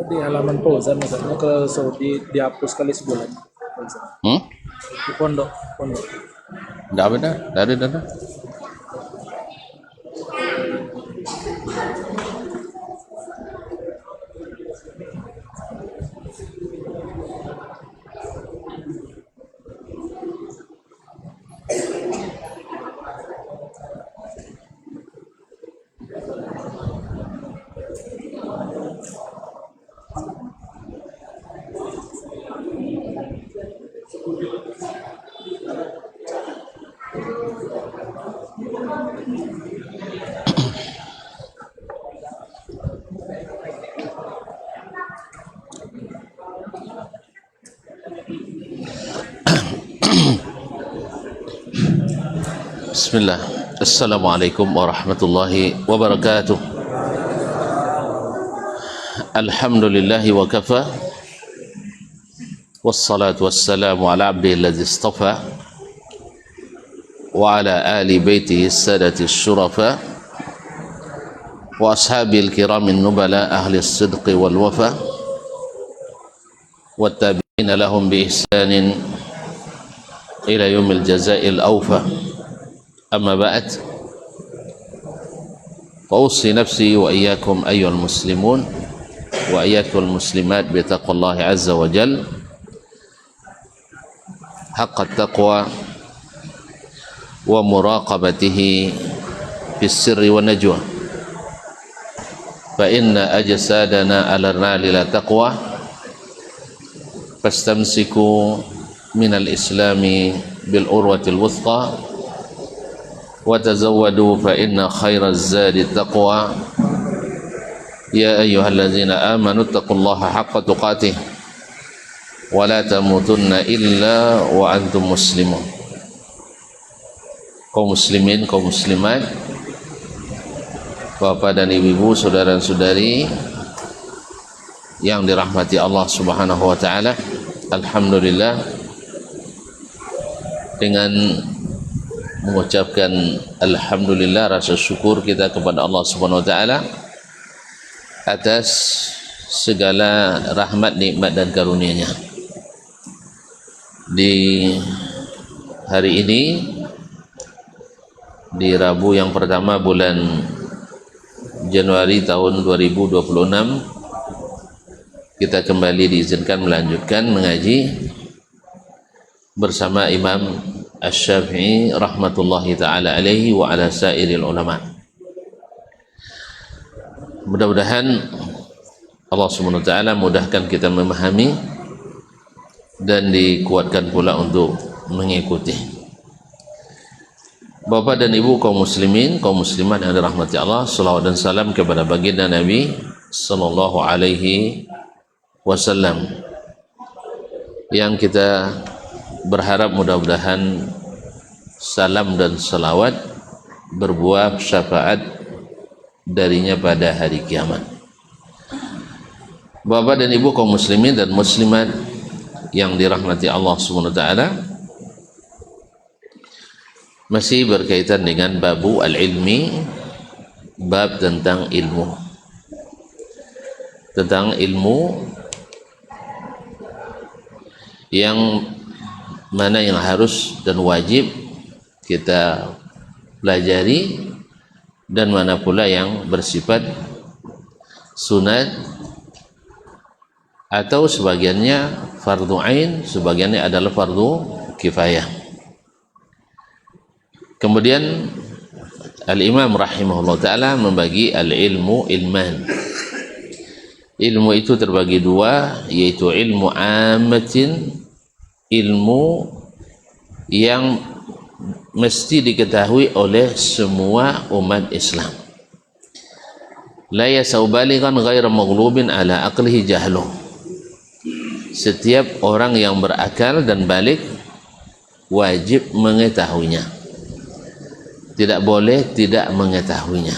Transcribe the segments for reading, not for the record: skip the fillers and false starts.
Di halaman Fauzan misalnya ke Saudi dihapus kali sebulan. Di pondok. Enggak ada. Bismillah. Assalamualaikum warahmatullahi wabarakatuh. Alhamdulillahi wa kafa. Wassalatu wassalamu ala abdihi alladhi istafa wa ala ali baitihi sadati syurafa wa ashabil kiramin nubala ahli sidqi wal wafa wa tabi'ina lahum bi ihsanin ila yaumil jazaa'il awfa. أما بعد فأوصي نفسي وإياكم أيها المسلمون وإياكم المسلمات بتقوى الله عز وجل حق التقوى ومراقبته في السر والنجوى فإن أجسادنا على النار لا تقوى فاستمسكوا من الإسلام بالعروة الوثقى وتزودوا فإن خير الزاد التقوى يا أيها الذين آمنوا اتقوا الله حق تقاته ولا تموتن إلا وأنتم مسلمون. Kaum muslimin, kaum muslimat, bapak dan ibu-ibu, saudara-saudari yang dirahmati Allah Subhanahu wa taala, alhamdulillah dengan mengucapkan alhamdulillah, rasa syukur kita kepada Allah Subhanahu wa taala atas segala rahmat, nikmat dan karunia-Nya. Di hari ini, di Rabu yang pertama bulan Januari tahun 2026, kita kembali diizinkan melanjutkan mengaji bersama Imam Asy-Syafi'i rahmatullahi ta'ala alaihi wa ala sairil ulama. Mudah-mudahan Allah subhanahu wa ta'ala mudahkan kita memahami dan dikuatkan pula untuk mengikuti. Bapak dan ibu kaum muslimin, kaum muslimat yang dirahmati Allah, salawat dan salam kepada baginda Nabi sallallahu alaihi wasallam, yang kita berharap mudah-mudahan salam dan salawat berbuah syafaat darinya pada hari kiamat. Bapak dan ibu kaum muslimin dan muslimat yang dirahmati Allah Subhanahu wa taala, masih berkaitan dengan babu al-ilmi, bab tentang ilmu. Tentang ilmu yang mana yang harus dan wajib kita pelajari dan mana pula yang bersifat sunat atau sebagiannya fardu ain, sebagiannya adalah fardu kifayah. Kemudian Al-Imam rahimahullah ta'ala membagi al-ilmu ilman. Ilmu itu terbagi dua, yaitu ilmu ammatin, ilmu yang mesti diketahui oleh semua umat Islam. La yasau balighan ghaira maghlubin ala aqlihi jahlu. Setiap orang yang berakal dan balik wajib mengetahuinya, tidak boleh tidak mengetahuinya.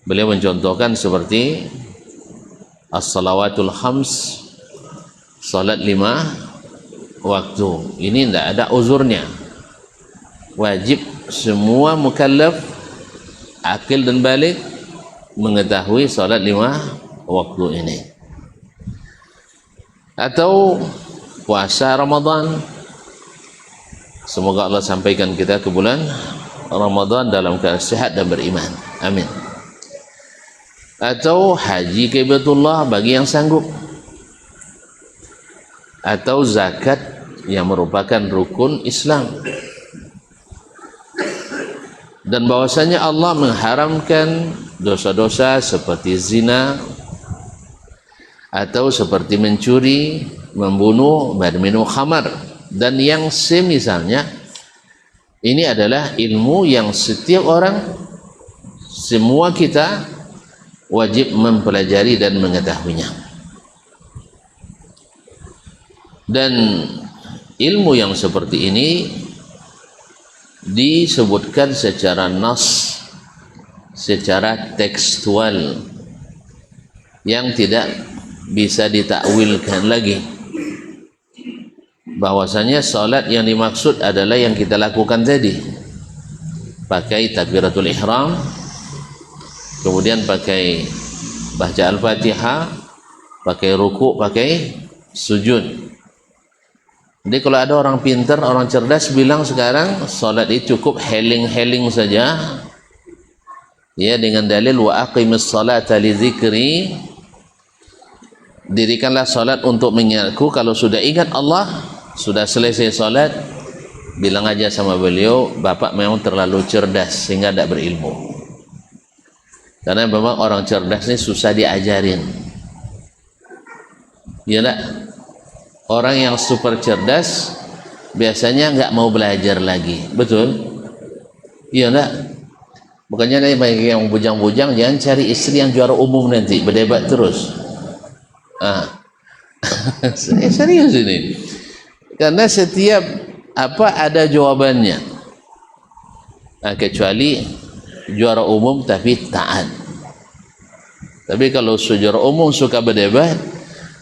Beliau mencontohkan seperti as-salawatul khams, salat 5 waktu. Ini tidak ada uzurnya, wajib semua mukallaf akil dan balik, mengetahui salat 5 waktu ini. Atau puasa Ramadan, semoga Allah sampaikan kita ke bulan Ramadan dalam keadaan sehat dan beriman, amin. Atau haji ke Baitullah bagi yang sanggup, atau zakat yang merupakan rukun Islam. Dan bahwasanya Allah mengharamkan dosa-dosa seperti zina, atau seperti mencuri, membunuh, minum khamar, dan yang semisalnya. Ini adalah ilmu yang setiap orang, semua kita wajib mempelajari dan mengetahuinya. Dan ilmu yang seperti ini disebutkan secara nas, secara tekstual, yang tidak bisa ditakwilkan lagi. Bahwasanya salat yang dimaksud adalah yang kita lakukan tadi, pakai takbiratul ihram, kemudian pakai baca al-fatihah, pakai ruku', pakai sujud. Jadi kalau ada orang pintar, orang cerdas bilang sekarang salat itu cukup heling-heling saja, ya, dengan dalil wa aqimis salata li dzikri, dirikanlah salat untuk mengingatku. Kalau sudah ingat Allah, sudah selesai salat, bilang aja sama beliau, bapak memang terlalu cerdas sehingga tidak berilmu. Karena memang orang cerdas ini susah diajarin, ya enggak? Orang yang super cerdas biasanya nggak mau belajar lagi, betul? Iya enggak? Bukannya nih bagi yang bujang-bujang, jangan cari istri yang juara umum nanti berdebat terus. Serius ini, karena setiap apa ada jawabannya, kecuali juara umum tapi taat. Tapi kalau juara umum suka berdebat,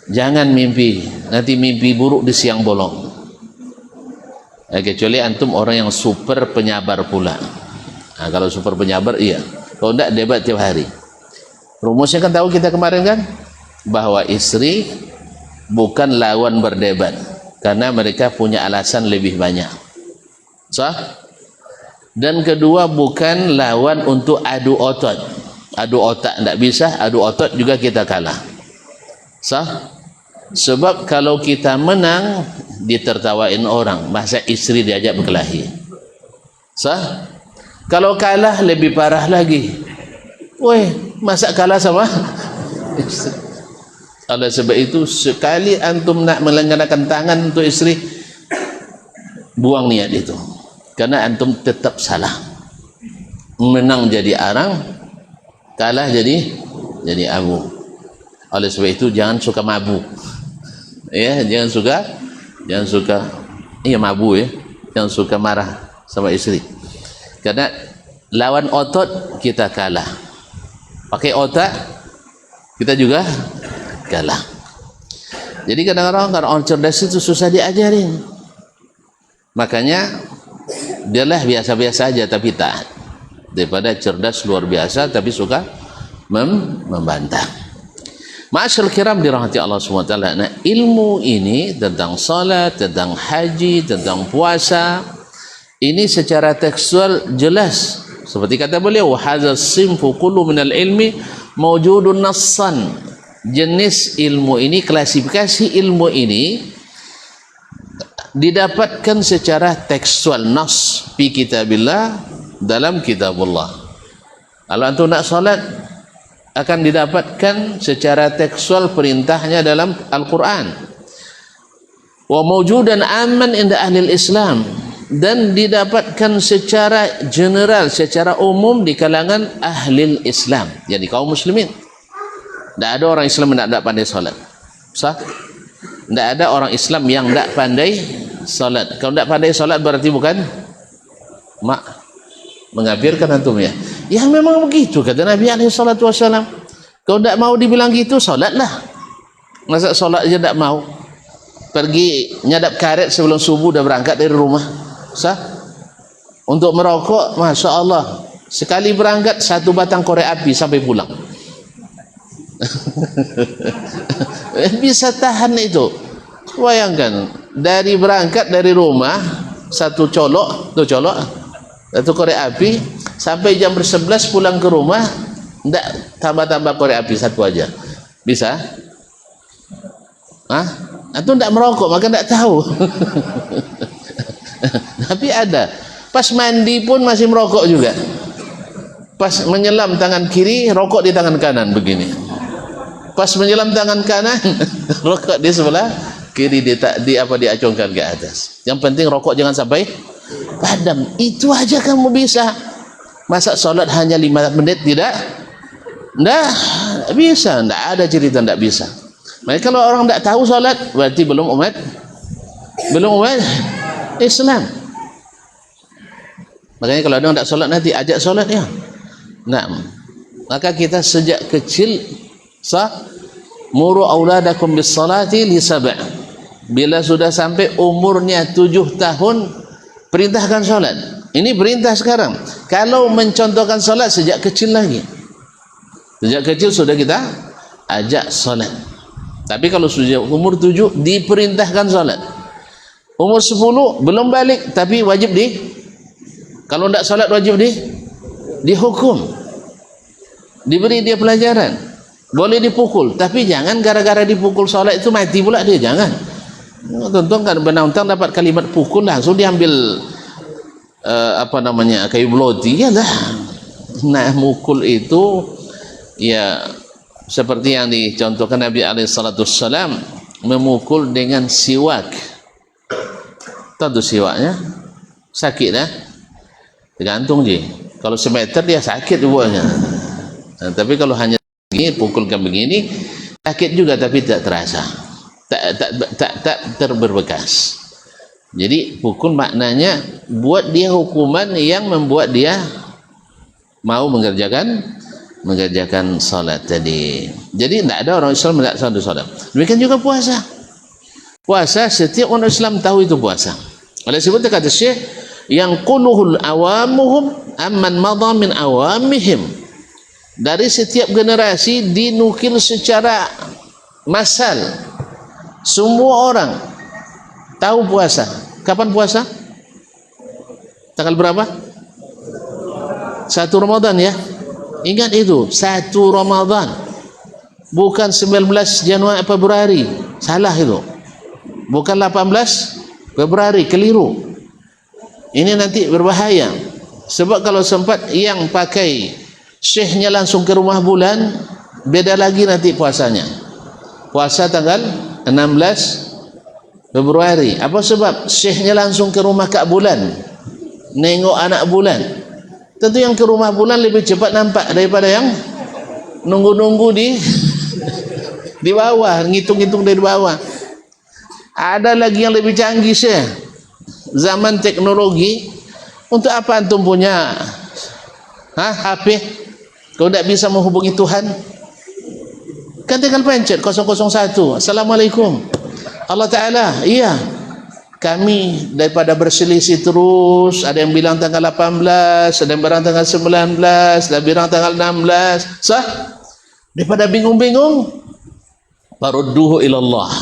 jangan mimpi, nanti mimpi buruk di siang bolong. Kecuali antum orang yang super penyabar pula. Kalau super penyabar iya, kalau tidak debat tiap hari. Rumusnya kan tahu kita kemarin kan, bahwa istri bukan lawan berdebat, karena mereka punya alasan lebih banyak, sah? Dan kedua, bukan lawan untuk adu otot, adu otak, tidak bisa, adu otot juga kita kalah, sah? Sebab kalau kita menang ditertawain orang, masa istri diajak berkelahi, sah? Kalau kalah lebih parah lagi, weh, masa kalah sama istri. Oleh sebab itu, sekali antum nak melenggarkan tangan untuk istri, buang niat itu, karena antum tetap salah. Menang jadi arang, kalah jadi abu. Oleh sebab itu jangan suka mabuk, ya, jangan suka iya mabuk, ya, jangan suka marah sama istri, karena lawan otot kita kalah, pakai otak kita juga kalah. Jadi kadang-kadang orang cerdas itu susah diajarin, makanya dialah biasa-biasa aja tapi taat, daripada cerdas luar biasa tapi suka membantah. Ma'asyarul kiram dirahmati Allah SWT. Nah, ilmu ini tentang salat, tentang haji, tentang puasa, ini secara tekstual jelas. Seperti kata beliau, hadza sinfu kullu minal ilmi mawjudun nassan. Jenis ilmu ini, klasifikasi ilmu ini didapatkan secara tekstual, nas fi kitabillah, dalam kitabullah. Kalau antum nak salat, akan didapatkan secara tekstual perintahnya dalam Al-Quran. Wa mawjudan aman inda ahli Islam, dan didapatkan secara general, secara umum di kalangan ahli Islam, jadi kaum muslimin. Tidak ada orang Islam yang tidak pandai salat, sah? Tidak ada orang Islam yang tidak pandai salat. Kalau tidak pandai salat berarti bukan mengabirkan antum, ya. Ya memang begitu kata Nabi SAW. Kalau tidak mau dibilang gitu, salatlah. Masa salat aja tidak mau, pergi nyadap karet sebelum subuh dah berangkat dari rumah, sah? Untuk merokok, Masya Allah, Sekali berangkat 1 batang korek api sampai pulang. Bisa tahan itu. Bayangkan, dari berangkat dari rumah 1 colok, 2 colok, 1 korek api, sampai jam 11 pulang ke rumah, tidak tambah-tambah korek api 1 aja. Bisa? Hah? Atau tidak merokok, maka tidak tahu. Tapi ada. Pas mandi pun masih merokok juga. Pas menyelam tangan kiri, rokok di tangan kanan begini. Pas menyelam tangan kanan, rokok di sebelah kiri, diacungkan ke atas. Yang penting rokok jangan sampai padam. Itu aja kamu bisa. Masa sholat hanya 5 menit tidak? Tidak bisa. Tidak ada cerita tidak bisa. Mereka kalau orang tidak tahu sholat, berarti belum umat Islam. Makanya kalau ada orang tidak sholat, nanti ajak sholat ya. Nah, maka kita sejak kecil muru auladakum bis salati li 7. Bila sudah sampai umurnya 7 tahun, perintahkan sholat. Ini perintah sekarang. Kalau mencontohkan sholat sejak kecil lagi, sejak kecil sudah kita ajak sholat. Tapi kalau sudah umur 7 diperintahkan sholat. Umur 10 belum balik tapi wajib kalau tidak sholat wajib dihukum, diberi dia pelajaran. Boleh dipukul, tapi jangan gara-gara dipukul sholat itu mati pula dia, jangan. Tentu kan benang-benang dapat kalimat pukul langsung diambil kayu beloti ya lah. Nah, mukul itu ya seperti yang dicontohkan Nabi alaihissalam, memukul dengan siwak. Tahu siwaknya sakit dah, tergantung je. Kalau semeter dia sakit buahnya. Nah, tapi kalau hanya begini, pukulkan begini, sakit juga tapi tidak terasa, tak terberbekas. Jadi pukul maknanya buat dia hukuman yang membuat dia mau mengerjakan salat tadi. Jadi tidak ada orang Islam tidak satu salat. Demikian juga puasa. Puasa setiap orang Islam tahu itu puasa. Oleh sebab itu kata Syekh, yang quluhul awamuhum amman madha min awamihim. Dari setiap generasi dinukil secara massal. Semua orang tahu puasa. Kapan puasa? Tanggal berapa? 1 Ramadan ya. Ingat itu, 1 Ramadan. Bukan 19 Januari Februari. Salah itu. Bukan 18 Februari, keliru. Ini nanti berbahaya. Sebab kalau sempat yang pakai syekhnya langsung ke rumah bulan, beda lagi nanti puasanya. Puasa tanggal 16 Februari. Apa sebab? Syekhnya langsung ke rumah Kak Bulan, nengok anak bulan. Tentu yang ke rumah bulan lebih cepat nampak daripada yang nunggu-nunggu di bawah, ngitung-ngitung dari bawah. Ada lagi yang lebih canggih Syekh. Zaman teknologi, untuk apa antum punya HP kalau tidak bisa menghubungi Tuhan? Kan tinggal pencet 001. Assalamualaikum. Allah Ta'ala, iya, kami daripada berselisih terus, ada yang bilang tanggal 18, ada yang bilang tanggal 19, ada yang bilang tanggal 16. Sah? Daripada bingung-bingung, farudduhu ilallah,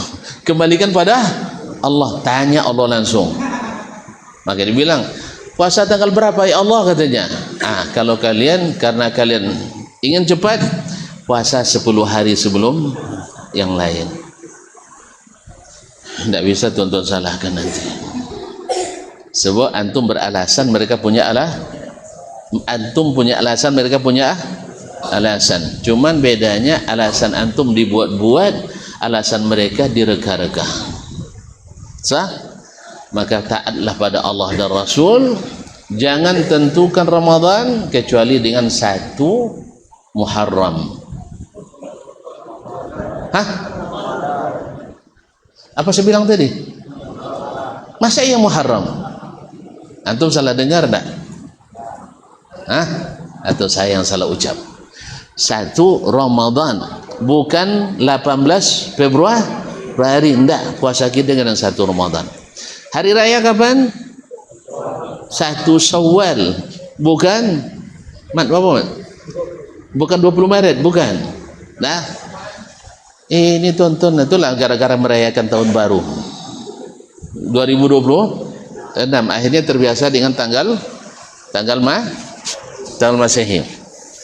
kembalikan pada Allah, tanya Allah langsung. Maka dia bilang, puasa tanggal berapa ya Allah, katanya. Kalau kalian, karena kalian ingin cepat, puasa 10 hari sebelum yang lain. Tidak bisa tuan-tuan salahkan nanti. Sebab antum beralasan, mereka punya antum punya alasan, mereka punya alasan. Cuman bedanya alasan antum dibuat-buat, alasan mereka direka-reka. Sah? Maka taatlah pada Allah dan Rasul. Jangan tentukan Ramadan kecuali dengan 1 Muharram. Apa saya bilang tadi? Masa iya Muharram? Antum salah dengar tak? Atau saya yang salah ucap? 1 Ramadan, bukan 18 Februari. Tidak, puasa kita dengan 1 Ramadan. Hari raya kapan? 1 Syawal, bukan Mat, berapa Mat? Bukan 20 Maret, bukan. Nah, ini tonton itulah gara-gara merayakan tahun baru 2026, akhirnya terbiasa dengan tanggal Masehi.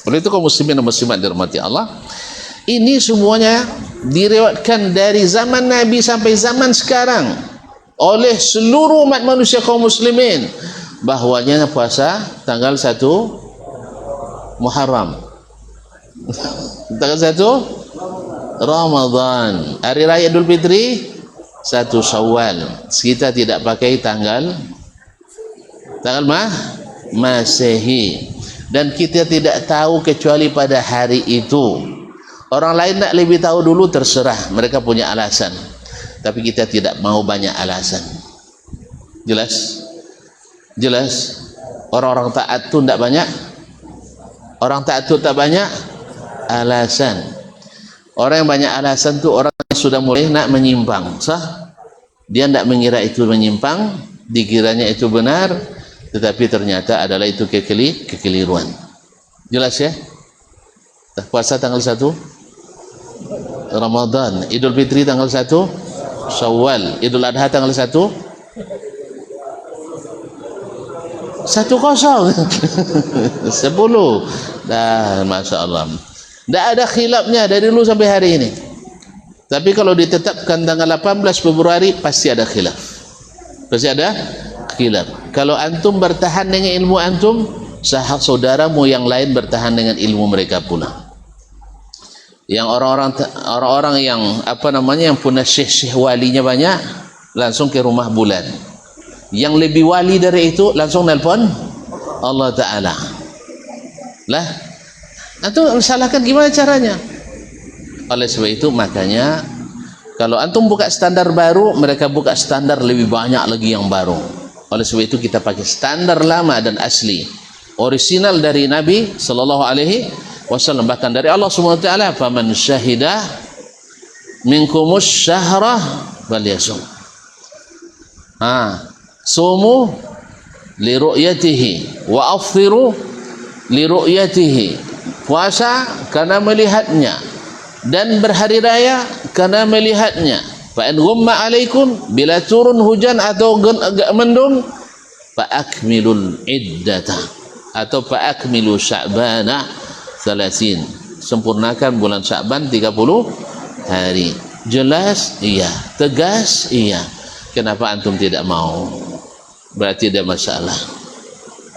Oleh itu kaum muslimin dan muslimat dirahmati Allah, ini semuanya diriwayatkan dari zaman Nabi sampai zaman sekarang oleh seluruh umat manusia kaum muslimin, bahwanya puasa tanggal 1 Muharram, tanggal 1 Ramadan, hari raya Idul Fitri 1 Syawal. Kita tidak pakai tanggal Masehi, dan kita tidak tahu kecuali pada hari itu. Orang lain nak lebih tahu dulu, terserah, mereka punya alasan, tapi kita tidak mau banyak alasan. Jelas orang-orang taat tu tidak banyak, orang taat tu tak banyak alasan. Orang yang banyak alasan tu orang yang sudah mulai nak menyimpang, sah? Dia tidak mengira itu menyimpang, dikiranya itu benar, tetapi ternyata adalah itu kekeliruan. Jelas ya? Puasa tanggal 1 Ramadan, Idul Fitri tanggal 1 Syawal, Idul Adha tanggal 1 10 10. Dah, Masya Allah. Tidak ada khilafnya dari dulu sampai hari ini. Tapi kalau ditetapkan tanggal 18 Februari pasti ada khilaf. Kalau antum bertahan dengan ilmu antum, saudaramu yang lain bertahan dengan ilmu mereka pula. Yang orang-orang yang yang punya syekh walinya banyak, langsung ke rumah bulan. Yang lebih wali dari itu langsung nelpon Allah Ta'ala. Lah, antum salahkan gimana caranya? Oleh sebab itu makanya kalau antum buka standar baru, mereka buka standar lebih banyak lagi yang baru. Oleh sebab itu kita pakai standar lama dan asli, original dari Nabi sallallahu alaihi wasallam, bahkan dari Allah Subhanahu wa taala, faman syahida minkumus syahra falyasum. Sumu li ru'yatihi wa afṭiru li ru'yatihi. Puasa karena melihatnya, dan berhari raya karena melihatnya. Fa in ghumma alaikum, bila turun hujan atau agak mendung, fa akmilul iddata atau fa akmilu sya'bana 30, sempurnakan bulan Sya'ban 30 hari. Jelas? Iya. Tegas? Iya. Kenapa antum tidak mau? Berarti ada masalah.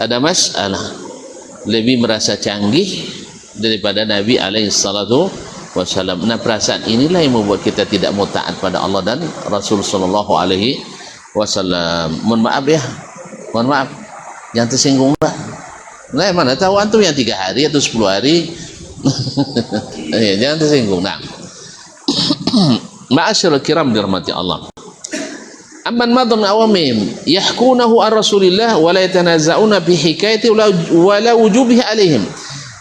Ada masalah. Lebih merasa canggih daripada Nabi alaihi salatu wasallam. Nah, perasaan inilah yang membuat kita tidak mau taat pada Allah dan Rasul sallallahu alaihi wasallam. Mohon maaf ya, mohon maaf yang tersinggung lah. Nah, mana tahu antum yang 3 hari atau 10 hari. Jangan tersinggung. Nah, ma'asyiral kiram dirahmati Allah. Amman madun awamim yahkunahu an Rasulillah wa la yatanaza'una bi hikayati wa la wujubihi alaihim.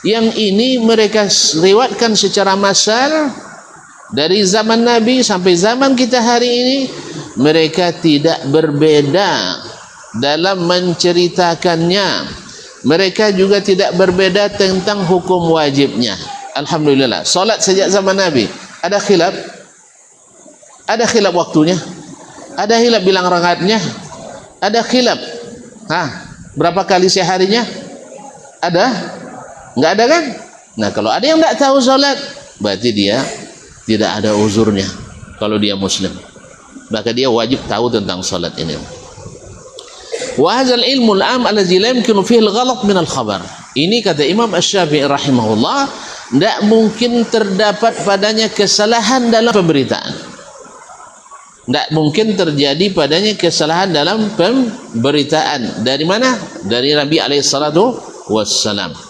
Yang ini mereka riwayatkan secara massal dari zaman Nabi sampai zaman kita hari ini. Mereka tidak berbeda dalam menceritakannya. Mereka juga tidak berbeda tentang hukum wajibnya. Alhamdulillah. Salat sejak zaman Nabi ada khilaf? Ada khilaf waktunya? Ada khilaf bilang rakaatnya? Ada khilaf berapa kali seharinya? Ada? Enggak ada kan? Nah, kalau ada yang tidak tahu salat, berarti dia tidak ada uzurnya. Kalau dia muslim, maka dia wajib tahu tentang salat ini. Wa hadzal ilmu al-am allazi la yumkinu fihi al-ghalat min al-khabar. Ini kata Imam Asy-Syafi'i rahimahullah, tidak mungkin terdapat padanya kesalahan dalam pemberitaan. Tidak mungkin terjadi padanya kesalahan dalam pemberitaan. Dari mana? Dari Nabi alaihi salatu wassalam.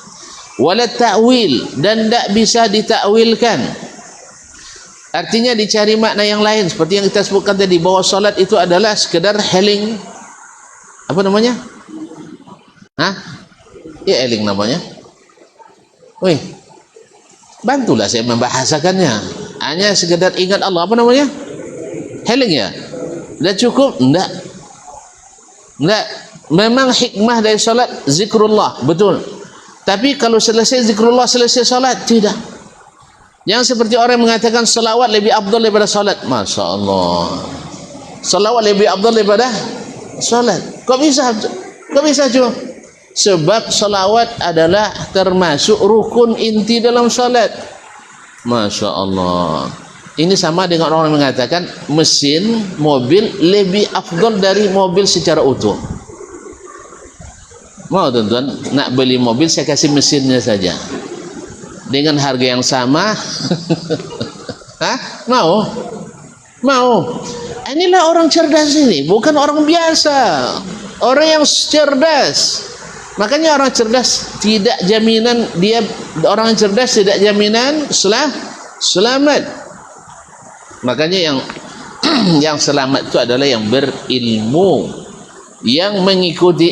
Wala ta'wil, dan tidak bisa ditakwilkan. Artinya dicari makna yang lain, seperti yang kita sebutkan tadi, bahwa salat itu adalah sekedar healing. Apa namanya? Ya, healing namanya. Wih, bantulah saya membahasakannya. Hanya sekedar ingat Allah. Apa namanya? Healing ya? Tidak cukup? Tidak. Memang hikmah dari salat zikrullah, betul. Tapi kalau selesai zikrullah, selesai salat, tidak. Yang seperti orang yang mengatakan salawat lebih afdal daripada salat. Masya Allah. Salawat lebih afdal daripada salat. Kok bisa? Kok bisa cuma? Sebab salawat adalah termasuk rukun inti dalam salat. Masya Allah. Ini sama dengan orang yang mengatakan mesin mobil lebih afdal dari mobil secara utuh. Mau tuan-tuan nak beli mobil, saya kasih mesinnya saja dengan harga yang sama. Hah? Mau? Inilah orang cerdas ini, bukan orang biasa, orang yang cerdas. Makanya orang cerdas tidak jaminan orang yang cerdas tidak jaminan selamat. Makanya yang selamat itu adalah yang berilmu, yang mengikuti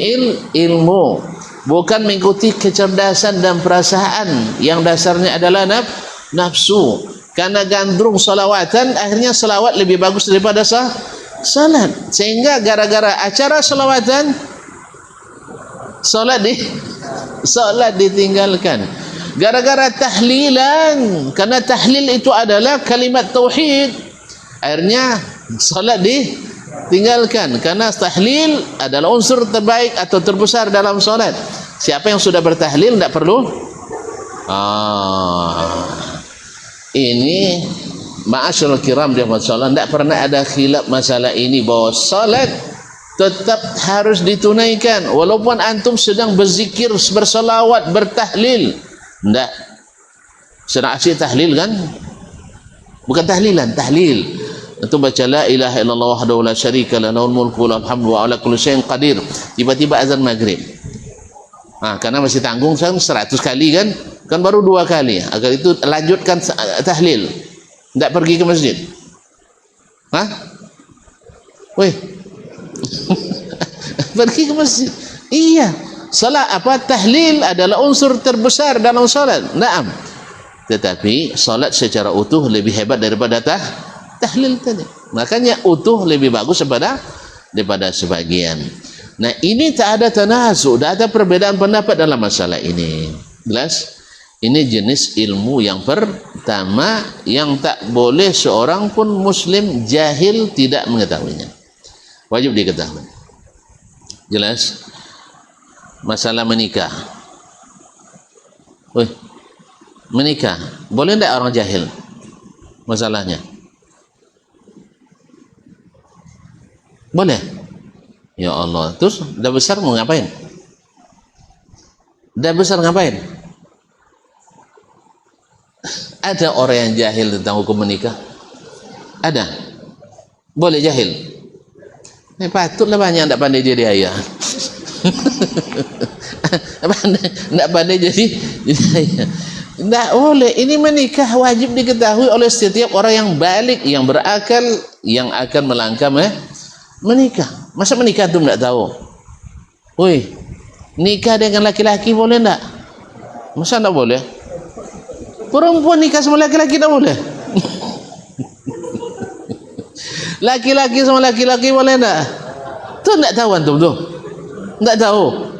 ilmu, bukan mengikuti kecerdasan dan perasaan yang dasarnya adalah nafsu. Karena gandrung salawatan, akhirnya salawat lebih bagus daripada salat. Sehingga gara-gara acara salawatan, salat ditinggalkan. Gara-gara tahlilan, karena tahlil itu adalah kalimat tauhid, akhirnya salat ditinggalkan. Karena tahlil adalah unsur terbaik atau terbesar dalam salat. Siapa yang sudah bertahlil tidak perlu ini ma'asyarul kiram dia masalah, tidak pernah ada khilaf masalah ini, bahwa salat tetap harus ditunaikan walaupun antum sedang berzikir, bersalawat, bertahlil. Tidak sedang asyik tahlil kan, bukan tahlilan, tahlil. Antum baca la ilaha illallah wahdahu la syarika lahu lahul mulku wa lahul hamdu wa ala kulli syai'in qadir, tiba-tiba azan maghrib. Karena masih tanggung 100 kali kan baru 2 kali. Agar itu lanjutkan tahlil, tidak pergi ke masjid. Pergi ke masjid. Iya, salat tahlil adalah unsur terbesar dalam salat. Naam. Tetapi salat secara utuh lebih hebat daripada tahlil tadi. Makanya utuh lebih bagus daripada sebagian. Nah, ini tak ada tanazu, tak ada perbedaan pendapat dalam masalah ini. Jelas? Ini jenis ilmu yang pertama yang tak boleh seorang pun muslim jahil tidak mengetahuinya. Wajib diketahui. Jelas? Masalah menikah. Menikah boleh tidak orang jahil? Masalahnya boleh. Ya Allah, terus dah besar mau ngapain? Dah besar ngapain? Ada orang yang jahil tentang hukum menikah? Ada? Boleh jahil? Patutlah banyak yang tak pandai jadi ayah. Tak pandai jadi ayah. Tak boleh. Ini menikah wajib diketahui oleh setiap orang yang balik, yang berakal, yang akan melangkah menikah. Masa menikah tu tak tahu? Nikah dengan laki-laki boleh tak? Masa tak boleh? Perempuan nikah sama laki-laki tak boleh? Laki-laki sama laki-laki boleh tak? Tu tak tahu antum tu? Tak tahu?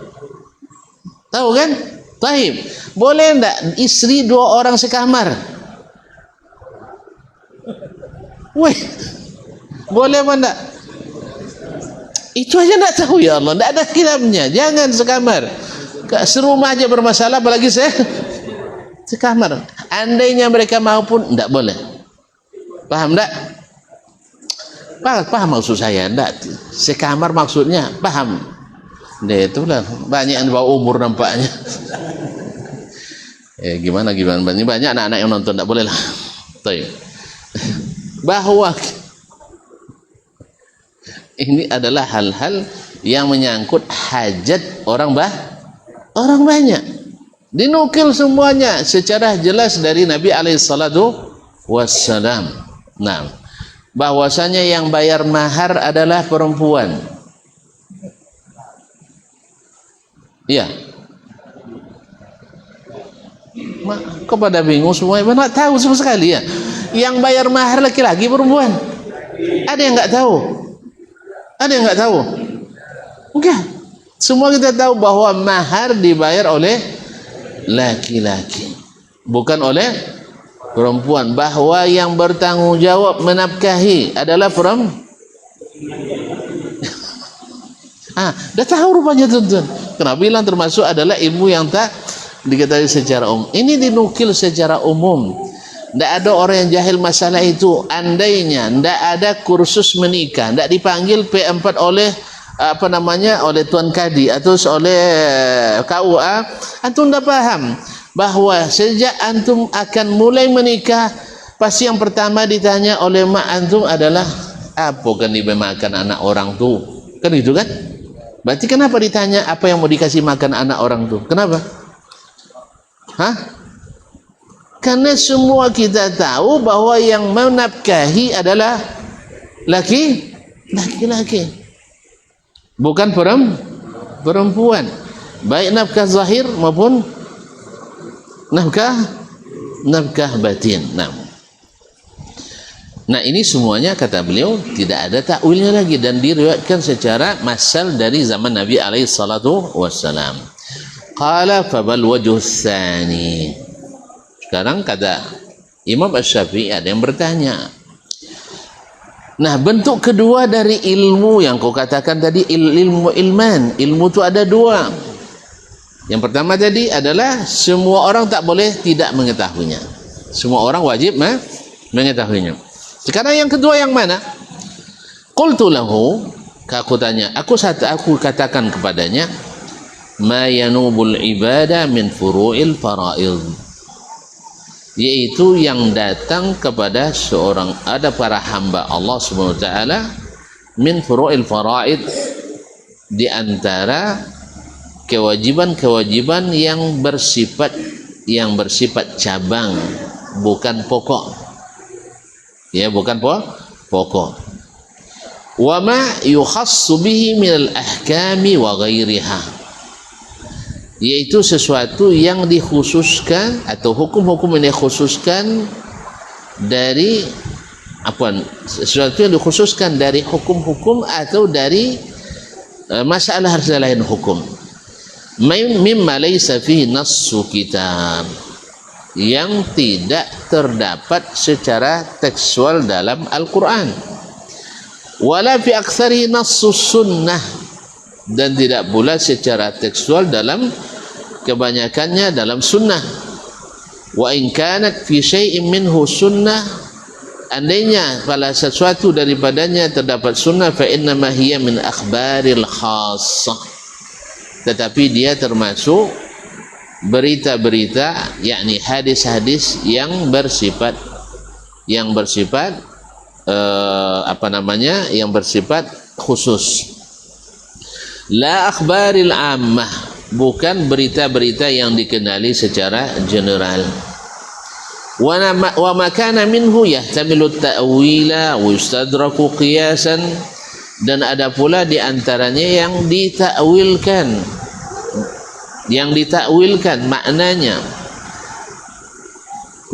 Tahu kan? Taib. Boleh tak isteri 2 orang sekamar? Boleh apa tak? Itu aja tak tahu, ya Allah. Tak ada khilafnya. Jangan sekamar. Serumah aja bermasalah, apalagi sekamar. Andainya mereka mau pun tak boleh. Paham tak? Paham maksud saya? Tak. Sekamar maksudnya paham. Itulah banyak yang bawa umur nampaknya. Gimana? Banyak anak-anak yang nonton, tak boleh lah. Bahwa ini adalah hal-hal yang menyangkut hajat orang banyak. Dinukil semuanya secara jelas dari Nabi alaihissalatu wassalam. Nah, bahwasanya yang bayar mahar adalah perempuan. Iya. Kok pada bingung semua? Mana tahu sama sekali ya? Yang bayar mahar laki-laki perempuan? Ada yang enggak tahu? Ada yang enggak tahu? Enggak. Semua kita tahu bahwa mahar dibayar oleh laki-laki, bukan oleh perempuan. Bahwa yang bertanggungjawab menafkahi adalah perempuan. Dah tahu rupanya tuan-tuan. Kenapa bilang termasuk adalah ilmu yang tak diketahui secara umum. Ini dinukil secara umum. Tidak ada orang yang jahil masalah itu. Andainya tidak ada kursus menikah, tidak dipanggil P4 oleh oleh Tuan Kadi atau oleh KUA, antum dah faham bahawa sejak antum akan mulai menikah, pasti yang pertama ditanya oleh mak antum adalah apa kan dimakan anak orang tu, kan gitu kan? Berarti kenapa ditanya apa yang mau dikasih makan anak orang tu? Kenapa? Karena semua kita tahu bahwa yang menafkahi adalah laki-laki, bukan perempuan. Baik nafkah zahir maupun nafkah batin. Nah, ini semuanya kata beliau tidak ada takwilnya lagi dan diriwayatkan secara masal dari zaman Nabi alaihi salatu wassalam. Qala fabal wajhu tsani. Sekarang kata Imam Asy-Syafi'i ada yang bertanya. Nah, bentuk kedua dari ilmu yang kau katakan tadi, ilmu ilman. Ilmu itu ada dua. Yang pertama tadi adalah semua orang tak boleh tidak mengetahuinya. Semua orang wajib mengetahuinya. Sekarang yang kedua yang mana? Qultu lahu, aku tanya, aku katakan kepadanya, ma yanubul ibadah min furu'il fara'id, yaitu yang datang kepada seorang, ada para hamba Allah Subhanahu wa taala, min furu'il fara'id, di antara kewajiban-kewajiban yang bersifat cabang, bukan pokok. Ya, bukan pokok. Wa ma yukhassu bihi minal ahkami wa ghairiha, yaitu sesuatu yang dikhususkan atau hukum-hukum yang dikhususkan dari sesuatu yang dikhususkan dari hukum-hukum atau dari masalah lain hukum. Mimma laysa fihi nassu kitab, yang tidak terdapat secara tekstual dalam Al-Quran. Wala fi aktsari nassus sunnah, dan tidak pula secara tekstual dalam kebanyakannya dalam sunnah. Wa in kanat fi syai'in minhu sunnah, andainya pada sesuatu daripadanya terdapat sunnah, fa inna ma hiya min akhbaril khassah, tetapi dia termasuk berita-berita, yakni hadis-hadis yang bersifat yang bersifat khusus. La akhbaril ammah, bukan berita-berita yang dikenali secara general. Wa makana minhu yahtamilu ta'wila wa yustadraku qiyasan, dan ada pula di antaranya yang ditakwilkan maknanya,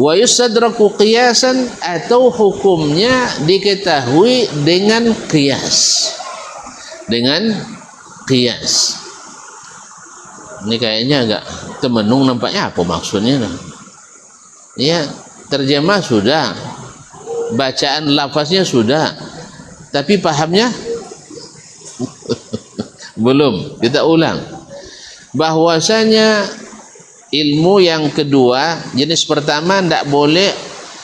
wa yusadraku qiyasan, atau hukumnya diketahui dengan qiyas. Ini kayaknya agak temenung nampaknya, apa maksudnya? Ya, terjemah sudah, bacaan lafaznya sudah, tapi pahamnya belum. Kita ulang. Bahwasanya ilmu yang kedua, jenis pertama, tidak boleh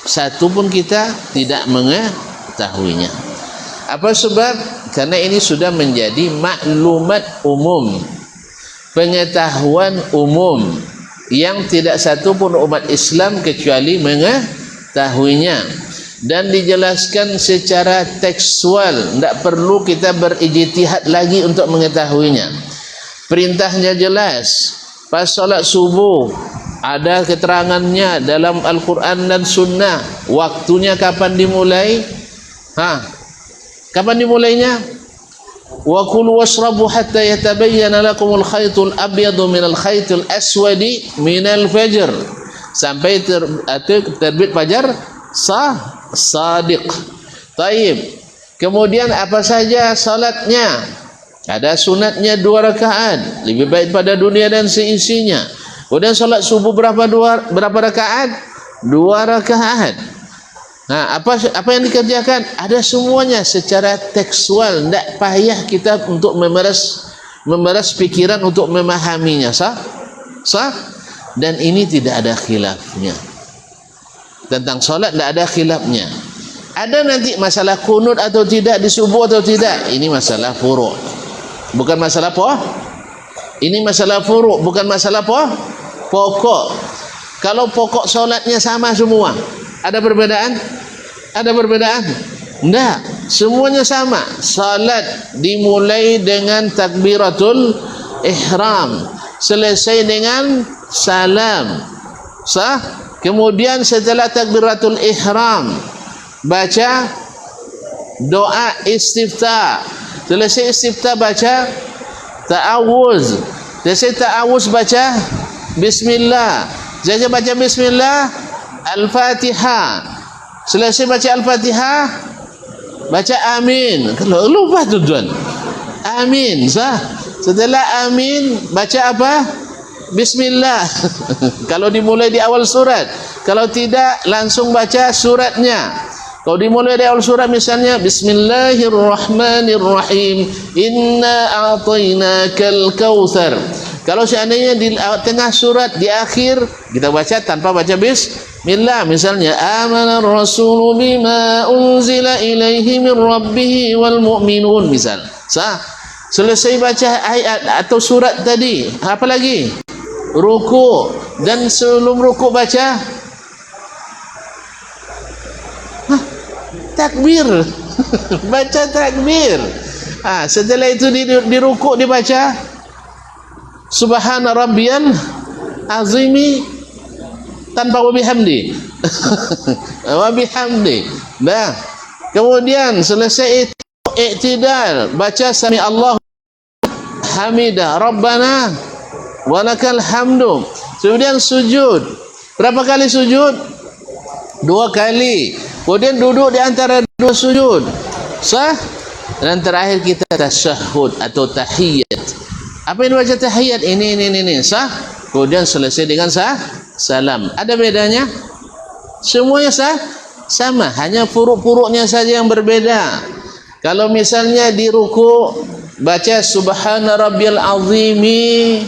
satu pun kita tidak mengetahuinya. Apa sebab? Karena ini sudah menjadi maklumat umum, pengetahuan umum, yang tidak satu pun umat Islam kecuali mengetahuinya, dan dijelaskan secara tekstual, tidak perlu kita berijtihad lagi untuk mengetahuinya. Perintahnya jelas. Pas solat subuh ada keterangannya dalam Al-Quran dan Sunnah. Waktunya kapan dimulai? Kapan dimulainya? Wa kulu washrabu hatta yatabayyana lakumul khaytul abyadu minal khaytul aswadi minal fajr, sampai terbit fajar sadiq. Taib. Kemudian apa saja salatnya? Ada sunatnya 2 rakaat, lebih baik pada dunia dan seisinya. Kemudian solat subuh berapa rakaat? 2 rakaat. Nah, apa yang dikerjakan? Ada semuanya secara tekstual, tidak payah kita untuk memeras pikiran untuk memahaminya. Sah? Dan ini tidak ada khilafnya. Tentang solat tidak ada khilafnya. Ada nanti masalah kunut atau tidak di subuh atau tidak. Ini masalah furu'. Bukan masalah apa? Ini masalah furu', bukan masalah apa? Pokok. Kalau pokok solatnya sama semua, ada perbedaan? Ada perbedaan? Tidak, semuanya sama. Salat dimulai dengan takbiratul ihram, selesai dengan salam. Sah? Kemudian setelah takbiratul ihram baca doa istiftah. Selesai istiftah baca ta'awuz. Selesai ta'awuz baca bismillah. Selesai baca bismillah, al-fatihah. Selesai baca al-fatihah baca amin. Kalau lupa tuan, amin. Sah? Setelah amin baca apa? Bismillah. Kalau dimulai di awal surat, kalau tidak langsung baca suratnya. Kalau dimulai dari awal surat misalnya Bismillahirrahmanirrahim, inna a'tainakal kautsar. Kalau seandainya di tengah surat di akhir kita baca tanpa baca bismillah, misalnya amanar rasulu bima unzila ilaihi min rabbih wal mu'minun, misal. Sah? Selesai baca ayat atau surat tadi, apa lagi? Ruku, dan sebelum ruku baca takbir. Baca takbir. Setelah itu di ruku dibaca subhana rabbiyal azimi tanpa wabihamdi. Wabihamdi. Nah, kemudian selesai itu i'tidal, baca sami Allahu hamidah rabbana walakal hamdu. Kemudian sujud. Berapa kali sujud? 2 kali. Kemudian duduk di antara 2 sujud. Sah? Dan terakhir kita tasyahud atau tahiyat. Apa yang baca tahiyat? Ini. Sah? Kemudian selesai dengan salam. Ada bedanya? Semuanya sah? Sama, hanya furuk-furuknya saja yang berbeda. Kalau misalnya di ruku baca subhana rabbiyal azimi,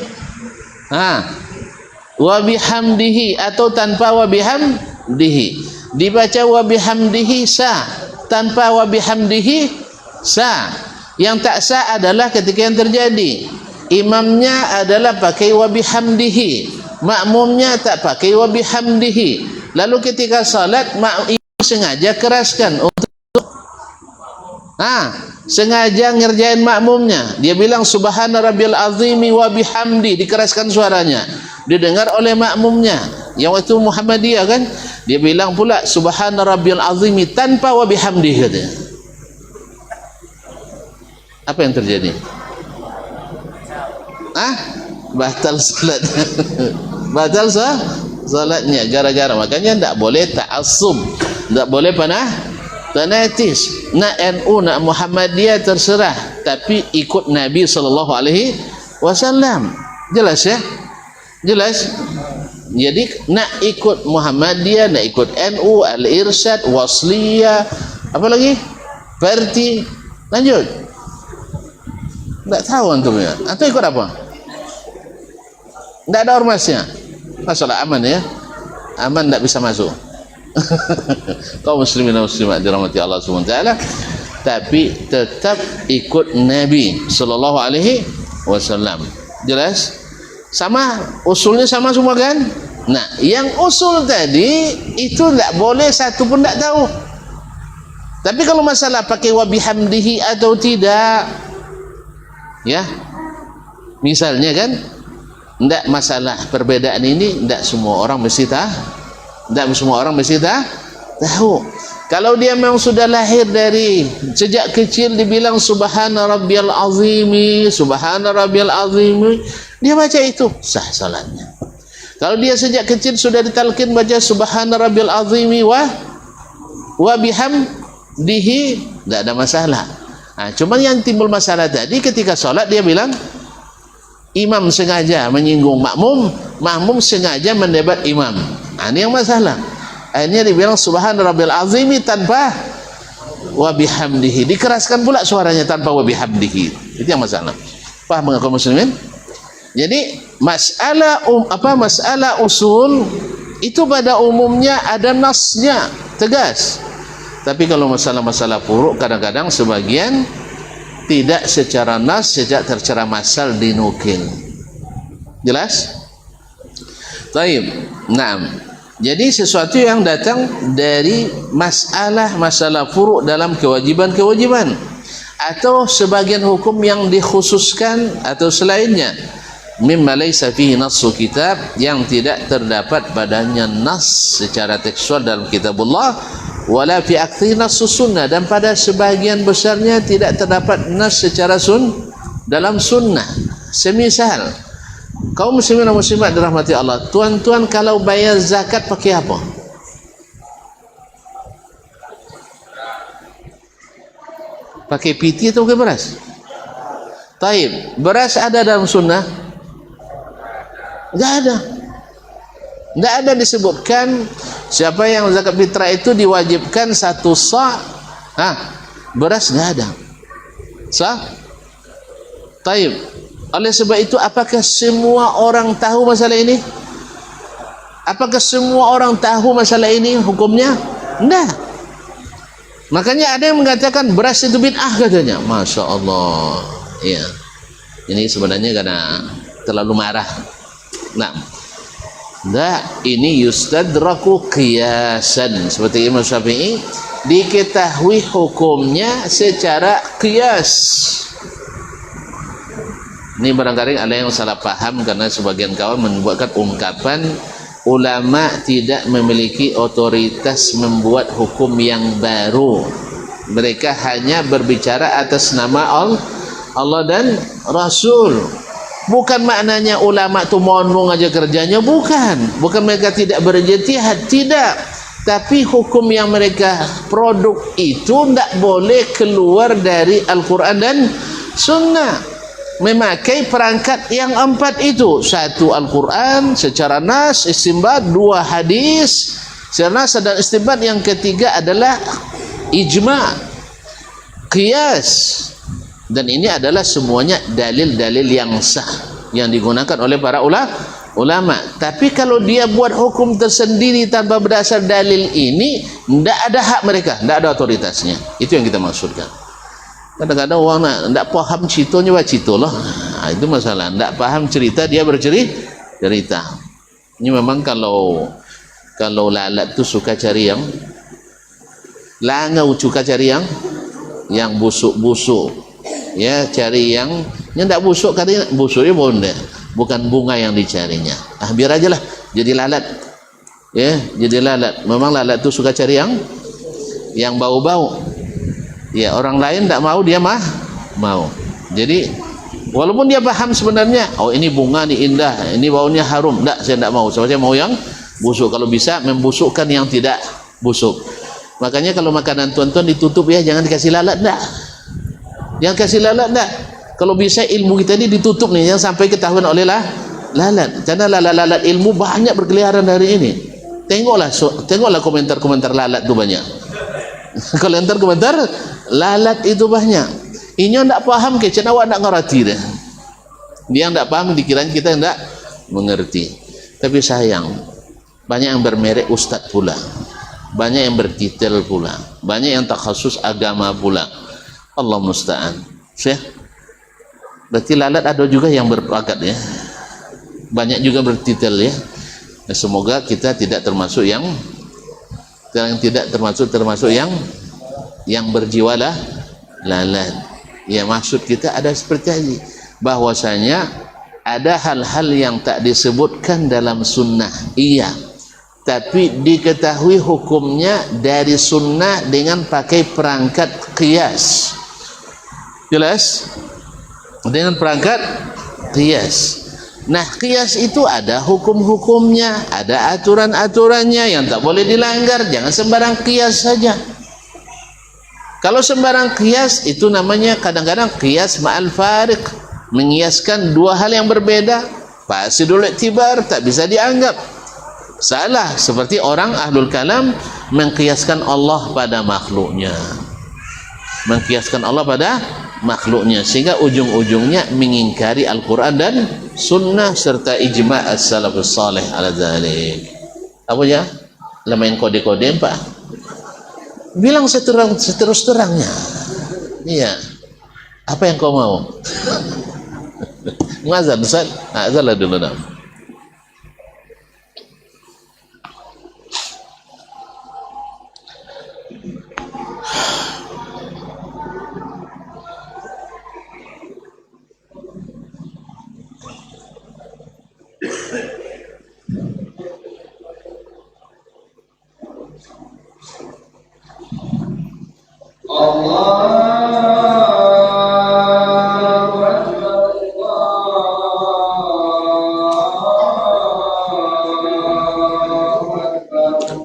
wa bihamdihi atau tanpa wa bihamdihi. Dibaca wa bihamdihi sah, tanpa wa bihamdihi sah. Yang tak sah adalah ketika yang terjadi imamnya adalah pakai wa bihamdihi, makmumnya tak pakai wa bihamdihi. Lalu ketika salat imam sengaja keraskan untuk sengaja ngerjain makmumnya. Dia bilang subhana rabbil azimi wa bihamdi, dikeraskan suaranya, didengar oleh makmumnya. Yang waktu Muhammadiyah kan, dia bilang pula subhana rabbil azimi tanpa wa bihamdi, katanya. Apa yang terjadi? Batal salatnya. Batal salatnya gara-gara. Makanya tidak boleh ta'assub, tidak boleh fanatis. Nak NU, nak Muhammadiyah terserah, tapi ikut Nabi SAW. Jelas ya? Jelas? Jadi nak ikut Muhammadiyah, nak ikut NU, Al-Irsyad, Wasliyah, apa lagi? Verti. Lanjut. Tak tahu antum ya. Antum ikut apa? Tak ada ormasnya. Masalah aman ya. Aman tak bisa masuk. Kaum muslimin dan muslimat dirahmati Allah SWT, tapi tetap ikut Nabi sallallahu alaihi wasallam. Jelas? Sama, usulnya sama semua kan? Nah, yang usul tadi itu tak boleh satu pun tak tahu. Tapi kalau masalah pakai wa bihamdihi atau tidak, ya, misalnya kan, tidak masalah perbedaan ini, tidak semua orang mesti tahu. Kalau dia memang sudah lahir dari sejak kecil dibilang subhana rabbiyal azimi, subhana rabbiyal azimi, dia baca itu, sah salatnya. Kalau dia sejak kecil sudah ditalkin baca subhana rabbiyal azimi wa bihamdihi, tidak ada masalah. Cuman yang timbul masalah tadi ketika salat dia bilang imam sengaja menyinggung makmum, makmum sengaja mendebat imam. Ini yang masalah. Akhirnya dibilang subhana rabbil azimi tanpa wa bihamdihi, dikeraskan pula suaranya tanpa wa bihamdihi. Itu yang masalah. Paham enggak kaum muslimin? Jadi masalah usul itu pada umumnya ada nasnya tegas. Tapi kalau masalah-masalah furu' kadang-kadang sebagian tidak secara nas, secara masal dinukil. Jelas? Taib. Naam. Jadi sesuatu yang datang dari masalah furu' dalam kewajiban-kewajiban atau sebagian hukum yang dikhususkan atau selainnya, mimma laysa fihi nassu kitab, yang tidak terdapat padanya nas secara tekstual dalam kitabullah, wala fi aktsari nassu sunnah, dan pada sebagian besarnya tidak terdapat nas secara dalam sunnah. Semisal kaum muslimin dan muslimat dirahmati Allah, tuan-tuan kalau bayar zakat pakai apa? Pakai piti atau pakai beras? Taib, beras ada dalam sunnah? Enggak ada. Enggak ada disebutkan siapa yang zakat fitrah itu diwajibkan 1 sa'. Beras enggak ada. Sah? Taib. Oleh sebab itu, apakah semua orang tahu masalah ini? Apakah semua orang tahu masalah ini hukumnya? Enggak. Makanya ada yang mengatakan beras itu bid'ah katanya. Masya Allah. Ya. Ini sebenarnya karena terlalu marah. Nah, ini yustadraku qiyasan, seperti Imam Syafi'i, diketahui hukumnya secara qiyas. Ini barangkali ada yang salah paham karena sebagian kawan membuatkan ungkapan ulama tidak memiliki otoritas membuat hukum yang baru. Mereka hanya berbicara atas nama Allah dan Rasul. Bukan maknanya ulama tu monong aja kerjanya, bukan mereka tidak berijtihad, tidak, tapi hukum yang mereka produk itu tidak boleh keluar dari Al-Quran dan Sunnah, memakai perangkat yang 4 itu: 1 Al-Quran secara nas istinbat, 2 hadis secara nas dan istinbat, yang ketiga adalah ijma', qiyas. Dan ini adalah semuanya dalil-dalil yang sah yang digunakan oleh para ulama. Tapi kalau dia buat hukum tersendiri tanpa berdasar dalil ini, tidak ada hak mereka, tidak ada otoritasnya. Itu yang kita maksudkan. Kadang-kadang orang tidak paham ceritanya, baca cerita lah. Itu masalah. Tidak paham cerita, dia bercerita. Ini memang kalau lalat tu suka cari yang langau, suka cari yang busuk-busuk. Ya, cari yang tidak busuk, katanya busuknya bonda, bukan bunga yang dicarinya. Biar aja lah, jadi lalat. Ya, jadi lalat. Memang lalat tu suka cari yang bau-bau. Ya, orang lain tidak mau, dia mau. Jadi walaupun dia paham sebenarnya, oh ini bunga ni indah, ini baunya harum, tidak, saya tidak mau. Saya mau yang busuk. Kalau bisa membusukkan yang tidak busuk. Makanya kalau makanan tuan-tuan ditutup ya, jangan dikasih lalat, tidak. Yang kasih lalat tak? Kalau bisa ilmu kita ni ditutup nih, yang sampai ketahuan oleh lalat. Karena lalat ilmu banyak berkeliaran hari ini. Tengoklah komentar-komentar lalat tu banyak. Komentar lalat itu banyak. Ini tak paham ke? Cina awak tak ngerti dah. Dia tak paham, dikirain kita tak mengerti. Tapi sayang, banyak yang bermerek ustaz pula, banyak yang bertitel pula, banyak yang takhasus agama pula. Allah musta'an. Berarti lalat ada juga yang berpangkat ya. Banyak juga bertitel ya. Semoga kita tidak termasuk yang berjiwa lalat. Ya, maksud kita ada seperti ini, bahwasanya ada hal-hal yang tak disebutkan dalam sunnah, iya, tapi diketahui hukumnya dari sunnah dengan pakai perangkat qiyas. Jelas? Dengan perangkat qiyas. Nah, qiyas itu ada hukum-hukumnya, ada aturan-aturannya yang tak boleh dilanggar. Jangan sembarang qiyas saja. Kalau sembarang qiyas itu namanya kadang-kadang qiyas ma'al fariq, mengiaskan dua hal yang berbeda, fasidul iktibar, tak bisa dianggap. Salah seperti orang ahlul kalam mengkiaskan Allah pada makhluknya, mengkiaskan Allah pada makhluknya, sehingga ujung-ujungnya mengingkari Al-Quran dan sunnah serta ijma' as-salafus salih ala dzalik. Apa ya? Lemain kode-kode Pak. Bilang seterus-terangnya. Iya. Apa yang kau mau? Ngazan Ustaz? Azan lah dulu nak.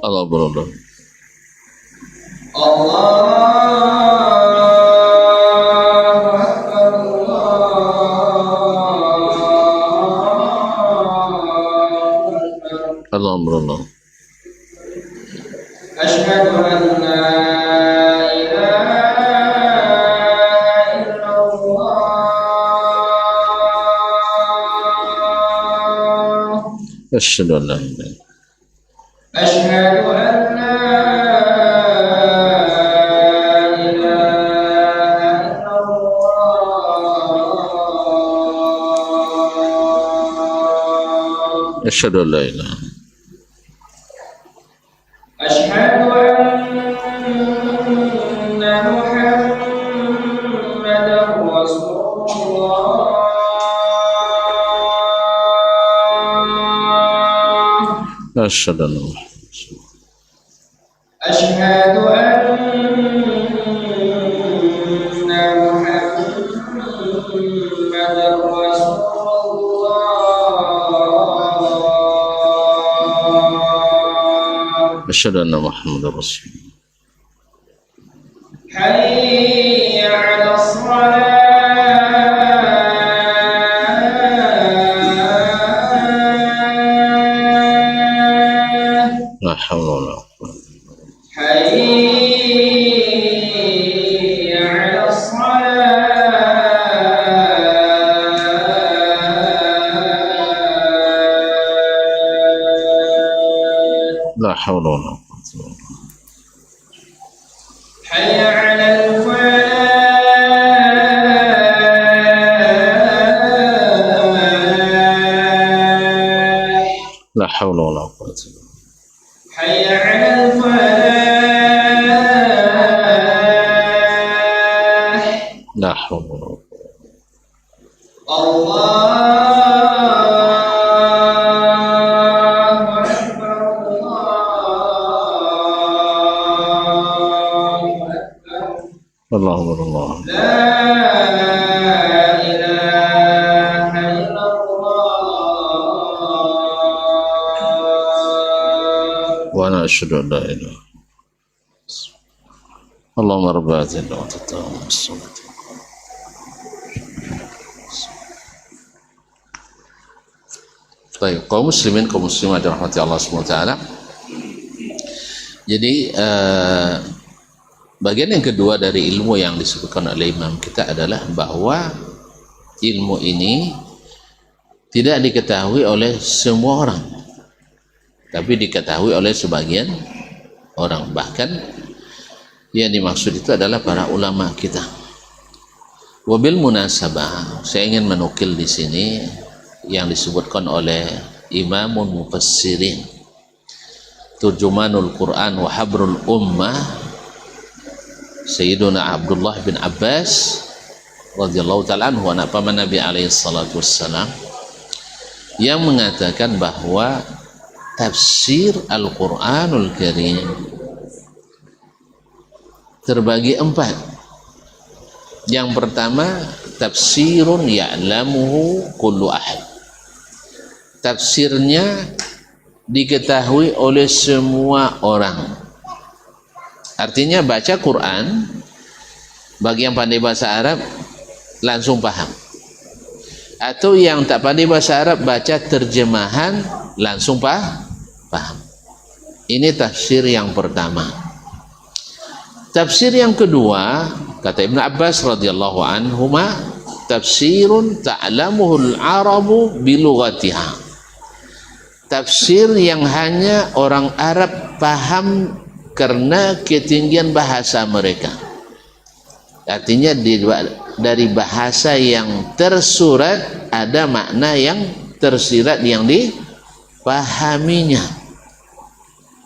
Allah berdoa. Allah berdoa. Asyhadu an la ilaha illallah. Asyhadu an la ilaha. Asyhadu an la ilaha illallah. Asyhadu an la ilaha. Asyhadu anna Muhammadar Rasulullah. Asyhadu an la. Asyhadu anna Muhammadar Rasulullah. Asyhadu anna Muhammadar Rasulullah. Hayya 'alas salah. La haula wa la quwwata. Hayya 'alas salah. La haula wa la quwwata. Hayya 'alal falah. La haula wa la quwwata. Hayya 'alal falah. La haula wa la quwwata. Allahu Akbar, Allahu Akbar. Allahu Akbar. La ilaha illallah. Wa ana asyhadu an la ilaha. Allahumma rabb hadhihi ad-da'wati at-tammah was-salati. Baik, kaum muslimin, kaum muslimat dirahmati Allah Subhanahu wa taala. Jadi bagian yang kedua dari ilmu yang disebutkan oleh imam kita adalah bahwa ilmu ini tidak diketahui oleh semua orang, tapi diketahui oleh sebagian orang. Bahkan yang dimaksud itu adalah para ulama kita. Wabil munasabah, saya ingin menukil di sini yang disebutkan oleh Imamul Mufassirin, Turjumanul Quran wa Habrul Ummah, Sayyiduna Abdullah bin Abbas radhiyallahu ta'ala anhu, anak paman Nabi alaihi salatu wassalam, yang mengatakan bahwa tafsir Al-Quranul Karim terbagi 4. Yang pertama, tafsirun ya'lamuhu kullu ahad. Tafsirnya diketahui oleh semua orang. Artinya baca Quran, bagi yang pandai bahasa Arab langsung paham. atau yang tak pandai bahasa Arab baca terjemahan langsung paham. Ini tafsir yang pertama. Tafsir yang kedua, kata Ibn Abbas radhiyallahu anhuma, tafsirun ta'lamuhul arabu bilughatiha. Tafsir yang hanya orang Arab paham karena ketinggian bahasa mereka. Artinya dari bahasa yang tersurat ada makna yang tersirat yang dipahaminya.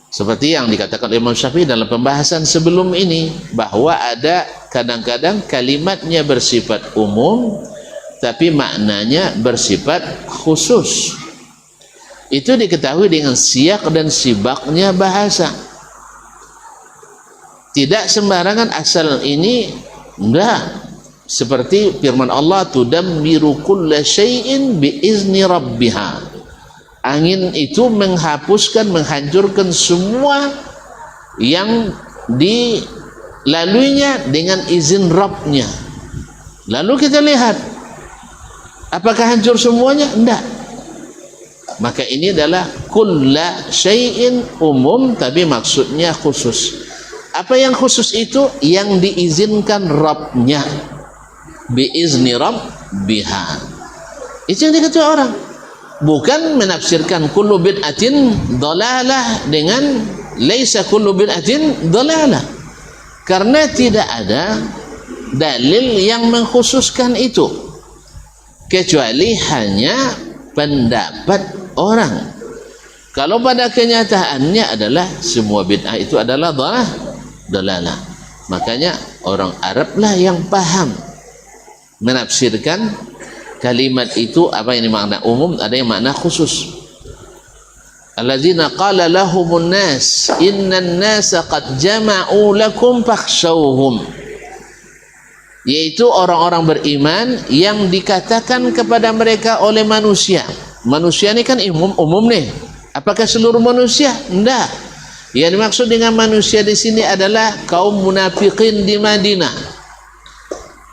Seperti yang dikatakan Imam Syafi'i dalam pembahasan sebelum ini, bahwa ada kadang-kadang kalimatnya bersifat umum tapi maknanya bersifat khusus. Itu diketahui dengan siyak dan sibaknya bahasa. Tidak sembarangan asal ini, enggak. Seperti firman Allah, tudammiru kulla syai'in biizni rabbiha. Angin itu menghapuskan, menghancurkan semua yang dilaluinya dengan izin Rabbnya. Lalu kita lihat, apakah hancur semuanya? Enggak. Maka ini adalah kulla syai'in umum tapi maksudnya khusus. Apa yang khusus itu? Yang diizinkan Rabbnya, biizni Rabbiha. Itu yang dikatakan orang. Bukan menafsirkan kullu bid'atin dhalalah dengan laisa kullu bid'atin dhalalah. Karena tidak ada dalil yang mengkhususkan itu, kecuali hanya pendapat orang. Kalau pada kenyataannya adalah semua bid'ah itu adalah dhalalah. Makanya orang Arab lah yang paham menafsirkan kalimat itu, apa yang makna umum, ada yang makna khusus. Allazina qala lahumun nas innan nasa qad jama'u lakum fakhshawhum, yaitu orang-orang beriman yang dikatakan kepada mereka oleh manusia. Manusia ini kan umum nih. Apakah seluruh manusia? Enggak. Yang dimaksud dengan manusia di sini adalah kaum munafikin di Madinah.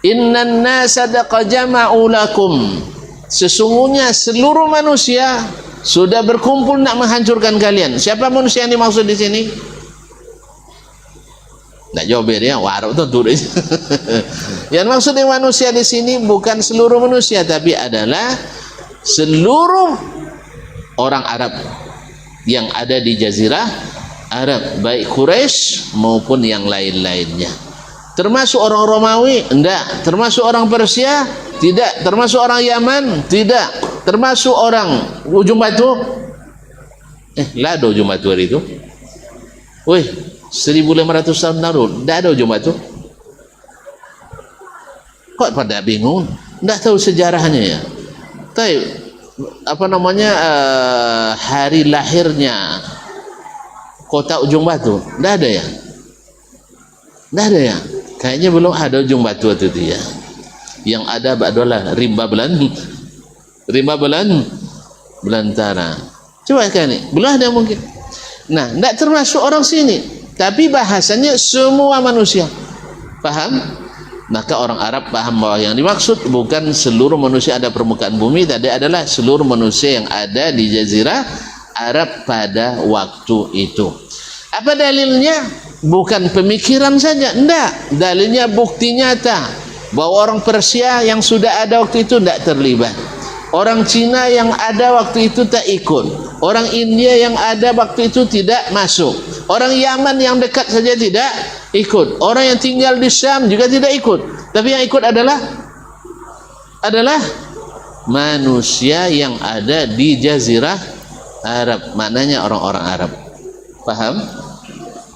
Innan nasa qad jama'u lakum, sesungguhnya seluruh manusia sudah berkumpul nak menghancurkan kalian. Siapa manusia yang dimaksud di sini? Nggak jawab dia, warok tentu. Yang maksud dengan manusia di sini bukan seluruh manusia, tapi adalah seluruh orang Arab yang ada di Jazirah Arab, baik Quraisy maupun yang lain-lainnya. Termasuk orang Romawi? Enggak. Termasuk orang Persia? Tidak. Termasuk orang Yaman? Tidak. Termasuk orang Ujung Batu? Lah ada Ujung Batu hari itu. Wih, 1500 tahun lalu tidak ada Ujung Batu. Kok pada bingung? Tidak tahu sejarahnya ya. Tapi apa namanya hari lahirnya kota Ujung Batu? Tidak ada ya? Tidak ada ya? Kayaknya belum ada Ujung Batu itu dia. Yang ada adalah rimba belantara. Coba kan ini, belum ada mungkin. Nah, tidak termasuk orang sini, tapi bahasanya semua manusia. Paham? Maka orang Arab paham bahwa yang dimaksud bukan seluruh manusia ada permukaan bumi, tapi adalah seluruh manusia yang ada di Jazirah Arab pada waktu itu. Apa dalilnya? Bukan pemikiran saja, enggak. Dalilnya bukti nyata bahwa orang Persia yang sudah ada waktu itu tidak terlibat. Orang Cina yang ada waktu itu tak ikut. Orang India yang ada waktu itu tidak masuk. Orang Yaman yang dekat saja tidak ikut. Orang yang tinggal di Syam juga tidak ikut. Tapi yang ikut adalah manusia yang ada di Jazirah Arab. Maknanya orang-orang Arab. Paham?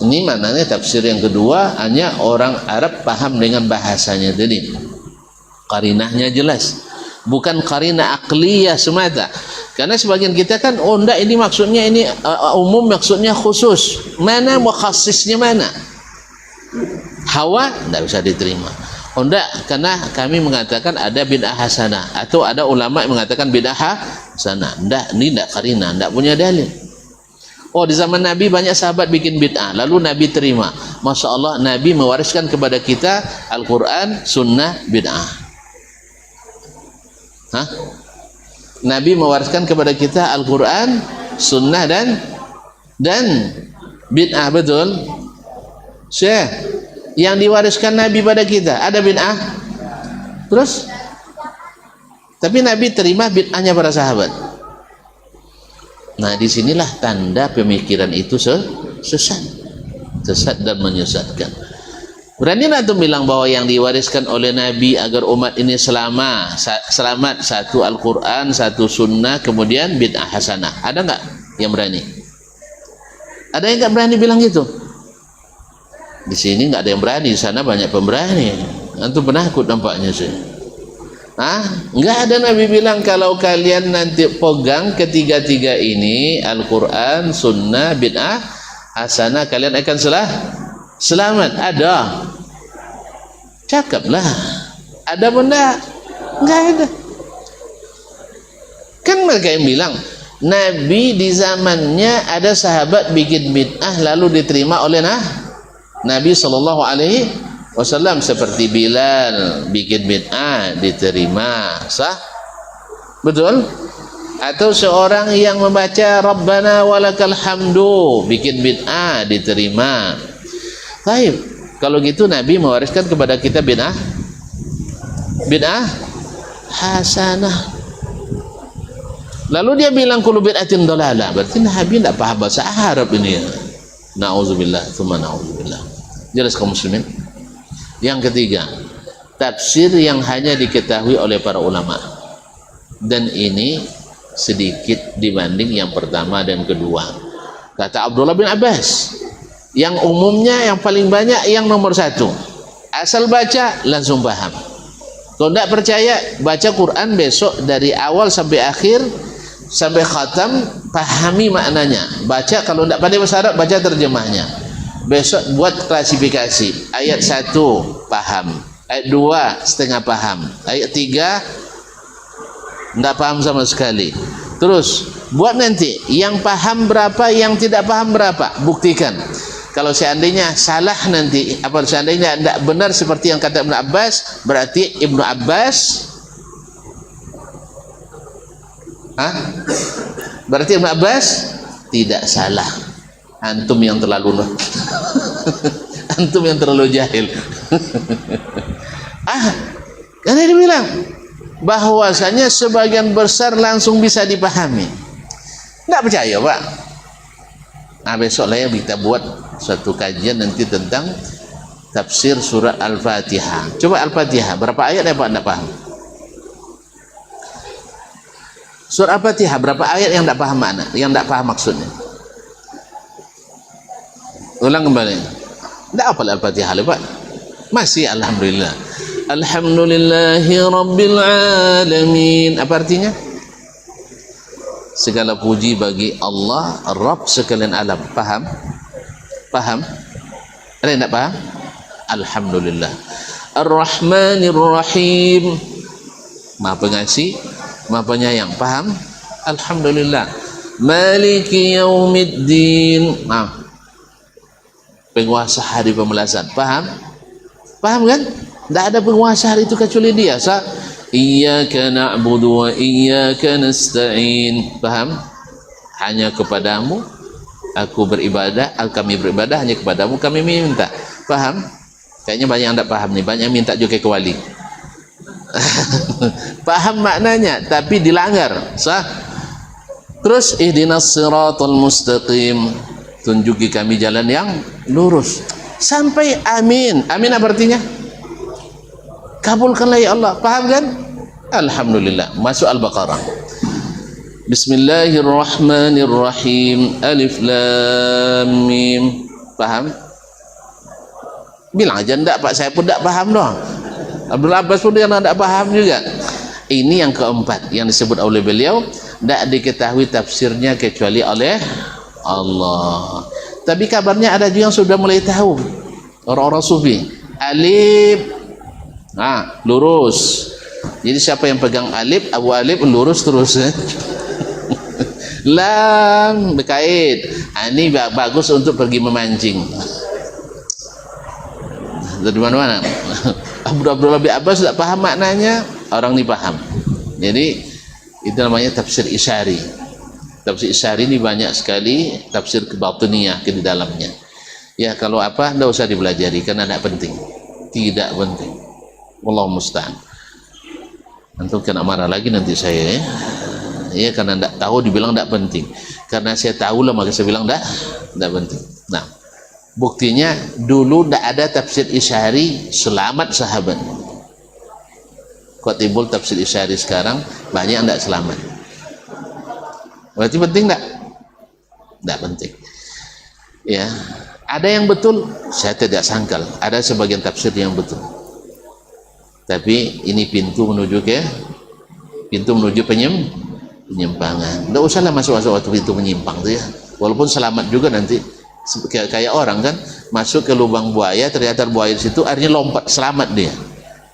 Ini maknanya tafsir yang kedua, hanya orang Arab paham dengan bahasanya tadi. Qarinahnya jelas. Bukan qarinah akliyah semata. Karena sebagian kita kan, oh enggak, ini maksudnya ini umum, maksudnya khusus. Mana mukhassisnya mana? Hawa enggak bisa diterima. Oh enggak, karena kami mengatakan ada bid'ah hasanah, atau ada ulama yang mengatakan bid'ah hasanah. Enggak, ini enggak qarinah, enggak punya dalil. Oh, di zaman Nabi banyak sahabat bikin bid'ah, lalu Nabi terima. Masya Allah, Nabi mewariskan kepada kita Al-Quran, Sunnah, bid'ah. Hah? Nabi mewariskan kepada kita Al-Quran, Sunnah dan bid'ah, betul? Syekh, yang diwariskan Nabi pada kita ada bid'ah? Terus? Tapi Nabi terima bid'ahnya para sahabat. Nah, disinilah tanda pemikiran itu sesat dan menyesatkan. Berani nak tu bilang bahwa yang diwariskan oleh Nabi agar umat ini selamat satu Al-Quran, satu Sunnah, kemudian bid'ah hasanah. Ada enggak yang berani? Ada yang enggak berani bilang gitu? Di sini enggak ada yang berani, di sana banyak pemberani. Antum penakut nampaknya sih. Enggak ada Nabi bilang kalau kalian nanti pegang ketiga-tiga ini, Al-Quran, Sunnah, bid'ah hasanah, kalian akan selamat. Ada. Cakaplah. Ada benda? Enggak ada. Kan mereka yang bilang Nabi di zamannya ada sahabat bikin bid'ah lalu diterima oleh Nabi SAW, seperti Bilal bikin bid'ah diterima, sah? Betul? Atau seorang yang membaca Rabbana walakal hamdu bikin bid'ah diterima. Baik, kalau gitu Nabi mewariskan kepada kita bid'ah hasanah. Lalu dia bilang kullu bid'atin dhalalah, berarti Nabi tidak paham bahasa Arab ini. Nauzubillah, tsumma nauzubillah. Jelas kaum muslimin? Yang ketiga, tafsir yang hanya diketahui oleh para ulama, dan ini sedikit dibanding yang pertama dan kedua. Kata Abdullah bin Abbas, yang umumnya yang paling banyak yang nomor satu, asal baca langsung paham. Kalau tidak percaya, baca Quran besok dari awal sampai akhir, sampai khatam, pahami maknanya. Baca, kalau tidak pandai bahasa Arab, baca terjemahnya. Besok buat klasifikasi. Ayat 1 paham, ayat 2 setengah paham, ayat 3 tidak paham sama sekali. Terus buat nanti yang paham berapa, yang tidak paham berapa, buktikan. Kalau seandainya salah nanti, apa seandainya tidak benar seperti yang kata Ibnu Abbas, berarti Ibnu Abbas berarti Ibnu Abbas tidak salah. Antum yang terlalu antum yang terlalu jahil. Karena dia bilang bahwasanya sebagian besar langsung bisa dipahami. Tidak percaya, Pak? Besok lah ya kita buat suatu kajian nanti tentang tafsir surat Al-Fatihah. Coba Al-Fatihah berapa ayat ya Pak tidak paham? Surat Al-Fatihah berapa ayat yang tidak paham makna, yang tidak paham maksudnya? Ulang kembali. Tidak apa Al-Fatihah Pak? Masih alhamdulillah. Alhamdulillahi rabbil alamin. Apa artinya? Segala puji bagi Allah, Rabb sekalian alam. Paham? Paham? Ada yang tak paham? Alhamdulillah. Ar-Rahmanir Rahim. Maha pengasih, Maha penyayang. Paham? Alhamdulillah. Maliki yaumiddin. Penguasa hari pembalasan. Paham? Paham kan? Tidak ada penguasa hari itu kecuali dia. Iyyaka na'budu wa iyyaka nasta'in. Paham? Hanya kepadamu aku beribadah, kami beribadah, hanya kepadamu kami minta. Paham? Kayaknya banyak yang tidak paham nih, banyak yang minta juga ke wali. Paham maknanya tapi dilanggar. Sah? Terus ihdinas siratal mustaqim, tunjuki kami jalan yang lurus. Sampai amin. Amin apa artinya? Kabulkanlah ya Allah. Paham kan? Alhamdulillah. Masuk Al-Baqarah. Bismillahirrahmanirrahim. Alif lam mim. Paham? Bilang aja enggak Pak, saya pun enggak paham doang. Abdul Abbas pun dia enggak paham juga. Ini yang keempat yang disebut oleh beliau, enggak diketahui tafsirnya kecuali oleh Allah. Tapi kabarnya ada juga yang sudah mulai tahu. Orang-orang sufi. Alif lurus. Jadi siapa yang pegang alif, Abu Alif lurus terus. Lam berkait. Ini bagus untuk pergi memancing. Dari mana-mana. Abdullah bin Abbas tidak paham maknanya, orang ini paham. Jadi itu namanya tafsir isyari. Tafsir isyari ini banyak sekali tafsir kebatiniyah di dalamnya. Ya kalau apa, tidak usah dipelajari karena tidak penting. Tidak penting. Wallahu musta'an. Antum kena marah lagi nanti saya ya. Ya karena tidak tahu dibilang tidak penting. Karena saya tahu lah maka saya bilang tidak penting. Nah, buktinya dulu tidak ada tafsir isyari selamat sahabat. Kok timbul tafsir isyari sekarang banyak yang tidak selamat. Berarti penting tidak? Tidak penting. Ya, ada yang betul, saya tidak sangkal. Ada sebagian tafsir yang betul. Tapi ini pintu menuju penyimpangan. Tidak usahlah masuk waktu pintu menyimpang tuh ya. Walaupun selamat juga nanti. Kayak orang kan masuk ke lubang buaya, ternyata buaya di situ, akhirnya lompat, selamat dia.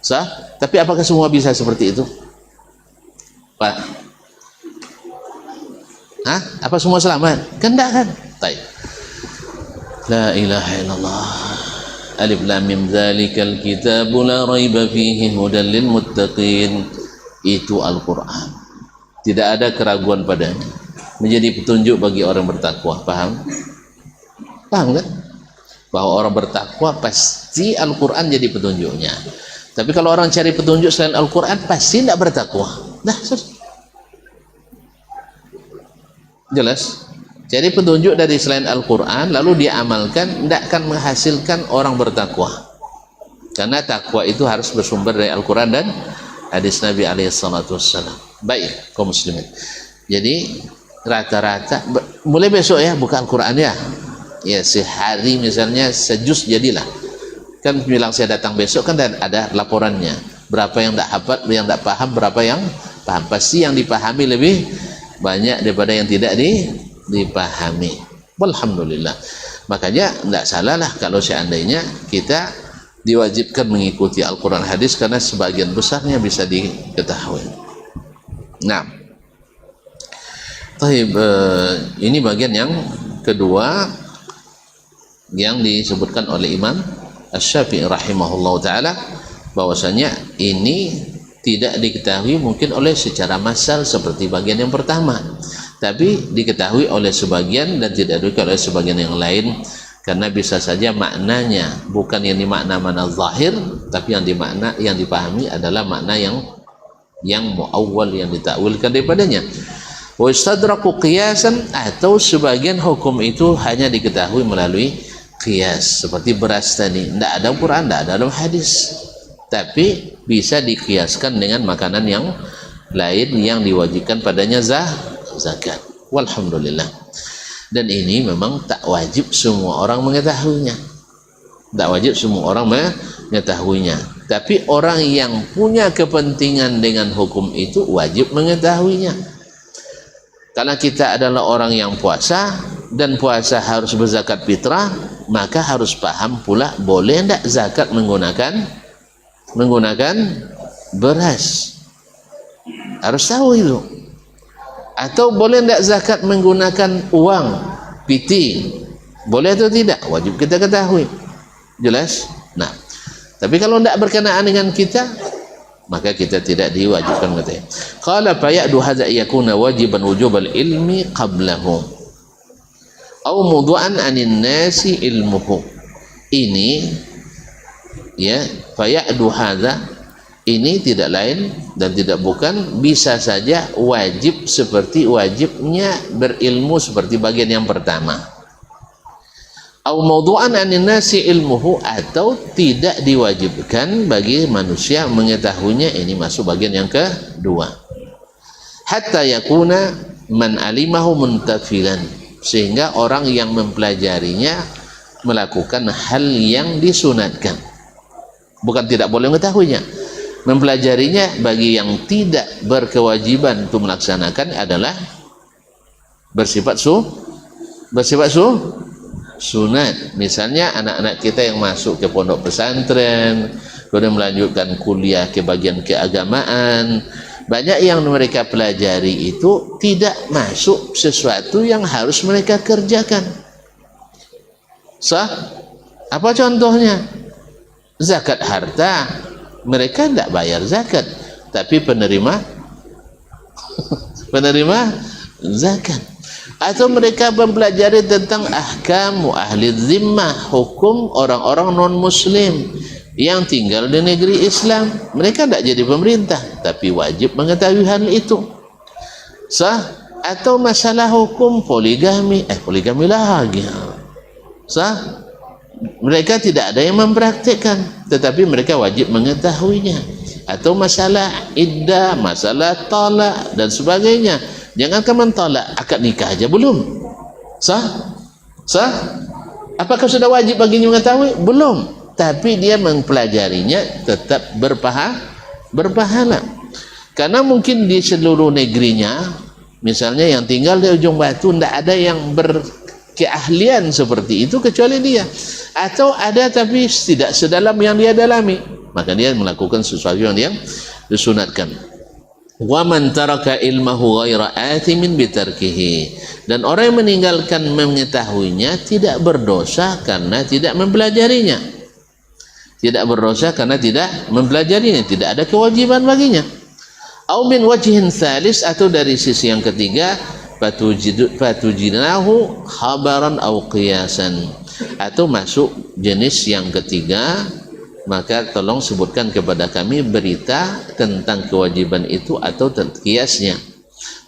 Sah? Tapi apakah semua bisa seperti itu? Pak? Hah? Apa semua selamat? Kan enggak kan? Baik. La ilaha illallah. Alif lam mim dzalikal kitabu la raiba fihi hudal lil muttaqin. Itu Al-Qur'an. Tidak ada keraguan padanya. Menjadi petunjuk bagi orang bertakwa. Paham? Paham kan? Bahwa orang bertakwa pasti Al-Qur'an jadi petunjuknya. Tapi kalau orang cari petunjuk selain Al-Qur'an pasti tidak bertakwa. Nah, jelas. Jadi petunjuk dari selain Al-Quran lalu diamalkan tidak akan menghasilkan orang bertakwa, karena takwa itu harus bersumber dari Al-Quran dan hadis Nabi SAW. Baik kaum muslimin, jadi rata-rata mulai besok ya buka Al-Quran ya sehari misalnya sejuz jadilah. Kan bilang saya datang besok kan ada laporannya, berapa yang tidak hafal, yang tidak paham, berapa yang paham. Pasti yang dipahami lebih banyak daripada yang tidak dipahami. Alhamdulillah. Makanya tidak salah lah kalau seandainya kita diwajibkan mengikuti Al-Quran hadis, karena sebagian besarnya bisa diketahui. Nah, ini bagian yang kedua yang disebutkan oleh Imam Asy-Syafi'i rahimahullah ta'ala, bahwasanya ini tidak diketahui mungkin oleh secara massal seperti bagian yang pertama, tapi diketahui oleh sebagian dan tidak diketahui oleh sebagian yang lain, karena bisa saja maknanya bukan yang dimakna mana zahir, tapi yang dipahami adalah makna yang muawwal, yang ditakwilkan daripadanya. Wa istadraku qiyasan, atau sebagian hukum itu hanya diketahui melalui qiyas, seperti beras tadi tidak ada Quran, tidak ada dalam hadis, tapi bisa dikiaskan dengan makanan yang lain yang diwajibkan padanya zakat. Walhamdulillah. Dan ini memang tak wajib semua orang mengetahuinya. Tak wajib semua orang mengetahuinya. Tapi orang yang punya kepentingan dengan hukum itu wajib mengetahuinya. Karena kita adalah orang yang puasa, dan puasa harus berzakat fitrah, maka harus paham pula boleh tidak zakat menggunakan beras. Harus tahu itu. Atau boleh tidak zakat menggunakan uang piti, boleh atau tidak, wajib kita ketahui. Jelas? Nah, tapi kalau tidak berkenaan dengan kita, maka kita tidak diwajibkan mengetahui. Qala fa ya'du hadza yakuna wajiban wujubal ilmi qablahu aw mudhu'an 'anin nasi ilmuhu. Ini ya, fa ya'du hadza, ini tidak lain dan tidak bukan, bisa saja wajib seperti wajibnya berilmu seperti bagian yang pertama, au mawdu'an 'anin nasi ilmuhu, atau tidak diwajibkan bagi manusia mengetahuinya, ini masuk bagian yang kedua. Hatta yakuna man alimahu muntafilan, sehingga orang yang mempelajarinya melakukan hal yang disunatkan, bukan tidak boleh mengetahuinya. Mempelajarinya bagi yang tidak berkewajiban untuk melaksanakan adalah bersifat sunat. Misalnya anak-anak kita yang masuk ke pondok pesantren, kemudian melanjutkan kuliah ke bagian keagamaan, banyak yang mereka pelajari itu tidak masuk sesuatu yang harus mereka kerjakan. Sah? Apa contohnya? Zakat harta, mereka tidak bayar zakat, tapi penerima penerima zakat. Atau mereka mempelajari tentang ahkam ahli zimmah, hukum orang-orang non-muslim yang tinggal di negeri Islam. Mereka tidak jadi pemerintah, tapi wajib mengetahui hal itu. Sah? Atau masalah hukum poligami, poligami lagi. Sah? Mereka tidak ada yang mempraktikkan, tetapi mereka wajib mengetahuinya. Atau masalah iddah, masalah talak dan sebagainya. Jangankan mentolak, akad nikah aja belum. Sah? Sah? Apakah sudah wajib baginya mengetahui? Belum. Tapi dia mempelajarinya tetap berpahala. Karena mungkin di seluruh negerinya, misalnya yang tinggal di Ujung Batu, tidak ada yang berkeahlian seperti itu kecuali dia. Atau ada tapi tidak sedalam yang dia dalami, maka dia melakukan sesuatu yang dia disunatkan. Wa man taraka ilmahu ghaira athimin bitarkihi, dan orang yang meninggalkan mengetahuinya tidak berdosa karena tidak mempelajarinya. Tidak berdosa karena tidak mempelajarinya, tidak ada kewajiban baginya. Au min wajhin tsalis, atau dari sisi yang ketiga, fatujinahu khabaran au qiyasan, atau masuk jenis yang ketiga, maka tolong sebutkan kepada kami berita tentang kewajiban itu atau kiasnya.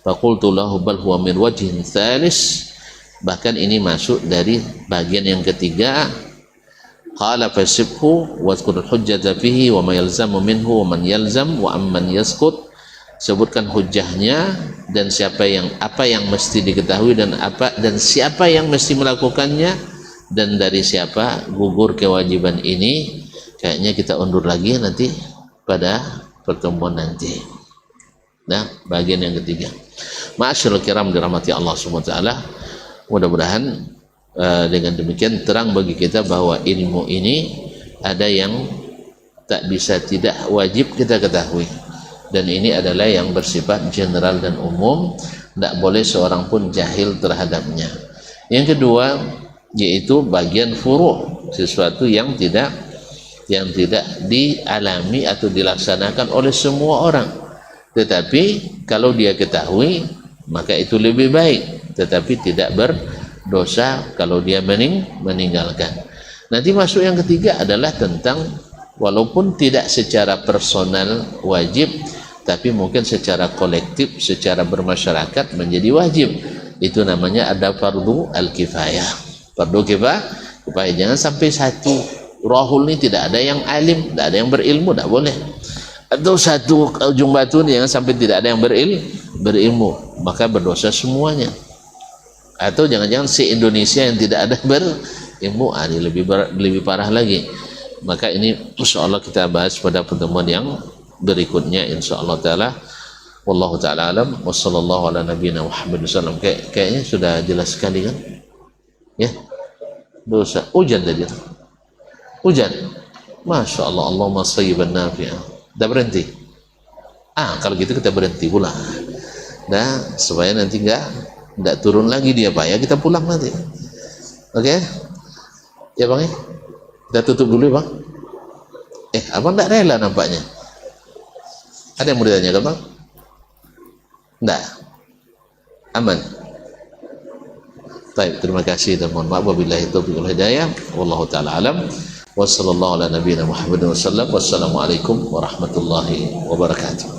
Faqultu lahu bal huwa min wajhin tsalis, bahkan ini masuk dari bagian yang ketiga. Qala fasibhu wa zkur hujjata fihi wa ma yalzamu minhu wa man yalzam wa amman yaskut. Sebutkan hujjahnya dan apa yang mesti diketahui dan siapa yang mesti melakukannya dan dari siapa gugur kewajiban ini. Kayaknya kita undur lagi nanti pada pertemuan nanti. Nah, bagian yang ketiga. Ma'asyiral kiram dirahmati Allah Subhanahu wa taala. Mudah-mudahan dengan demikian terang bagi kita bahwa ilmu ini ada yang tak bisa, tidak wajib kita ketahui. Dan ini adalah yang bersifat general dan umum, tidak boleh seorang pun jahil terhadapnya. Yang kedua, yaitu bagian furu', sesuatu yang tidak dialami atau dilaksanakan oleh semua orang, tetapi kalau dia ketahui maka itu lebih baik, tetapi tidak berdosa kalau dia meninggalkan. Nanti masuk yang ketiga adalah tentang walaupun tidak secara personal wajib, tapi mungkin secara kolektif, secara bermasyarakat menjadi wajib. Itu namanya ada fardu al-kifayah. Fardu kifayah, jangan sampai satu Rahul ini tidak ada yang alim, tidak ada yang berilmu, tidak boleh. Atau satu Ujung Batu ini jangan sampai tidak ada yang berilmu, maka berdosa semuanya. Atau jangan-jangan se-Indonesia yang tidak ada berilmu, ini lebih parah lagi. Maka ini insyaallah kita bahas pada pertemuan yang berikutnya insyaallah taala. Wallahu taala alam wa sallallahu ala nabiyina Muhammad sallallahu alaihi wasallam. Kayaknya sudah jelas sekali kan? Ya. Dosa hujan tadi. Hujan, masya Allah, Allahumma sayyiban nafi'ah. Dah berhenti. Kalau gitu kita berhenti pula. Nah, supaya nanti enggak turun lagi dia Pak ya, kita pulang nanti. Oke? Ya Bang ya? Kita tutup dulu ya Bang. Abang enggak rela nampaknya. Ada yang mau ditanyakan Bang? Enggak. Aman. Baik, terima kasih dan mohon maaf. Wabillahi taufiq wal hidayah. Wallahu taala alam. Wassallallahu ala nabiyina Muhammadin wasallam. Wassalamualaikum warahmatullahi wabarakatuh.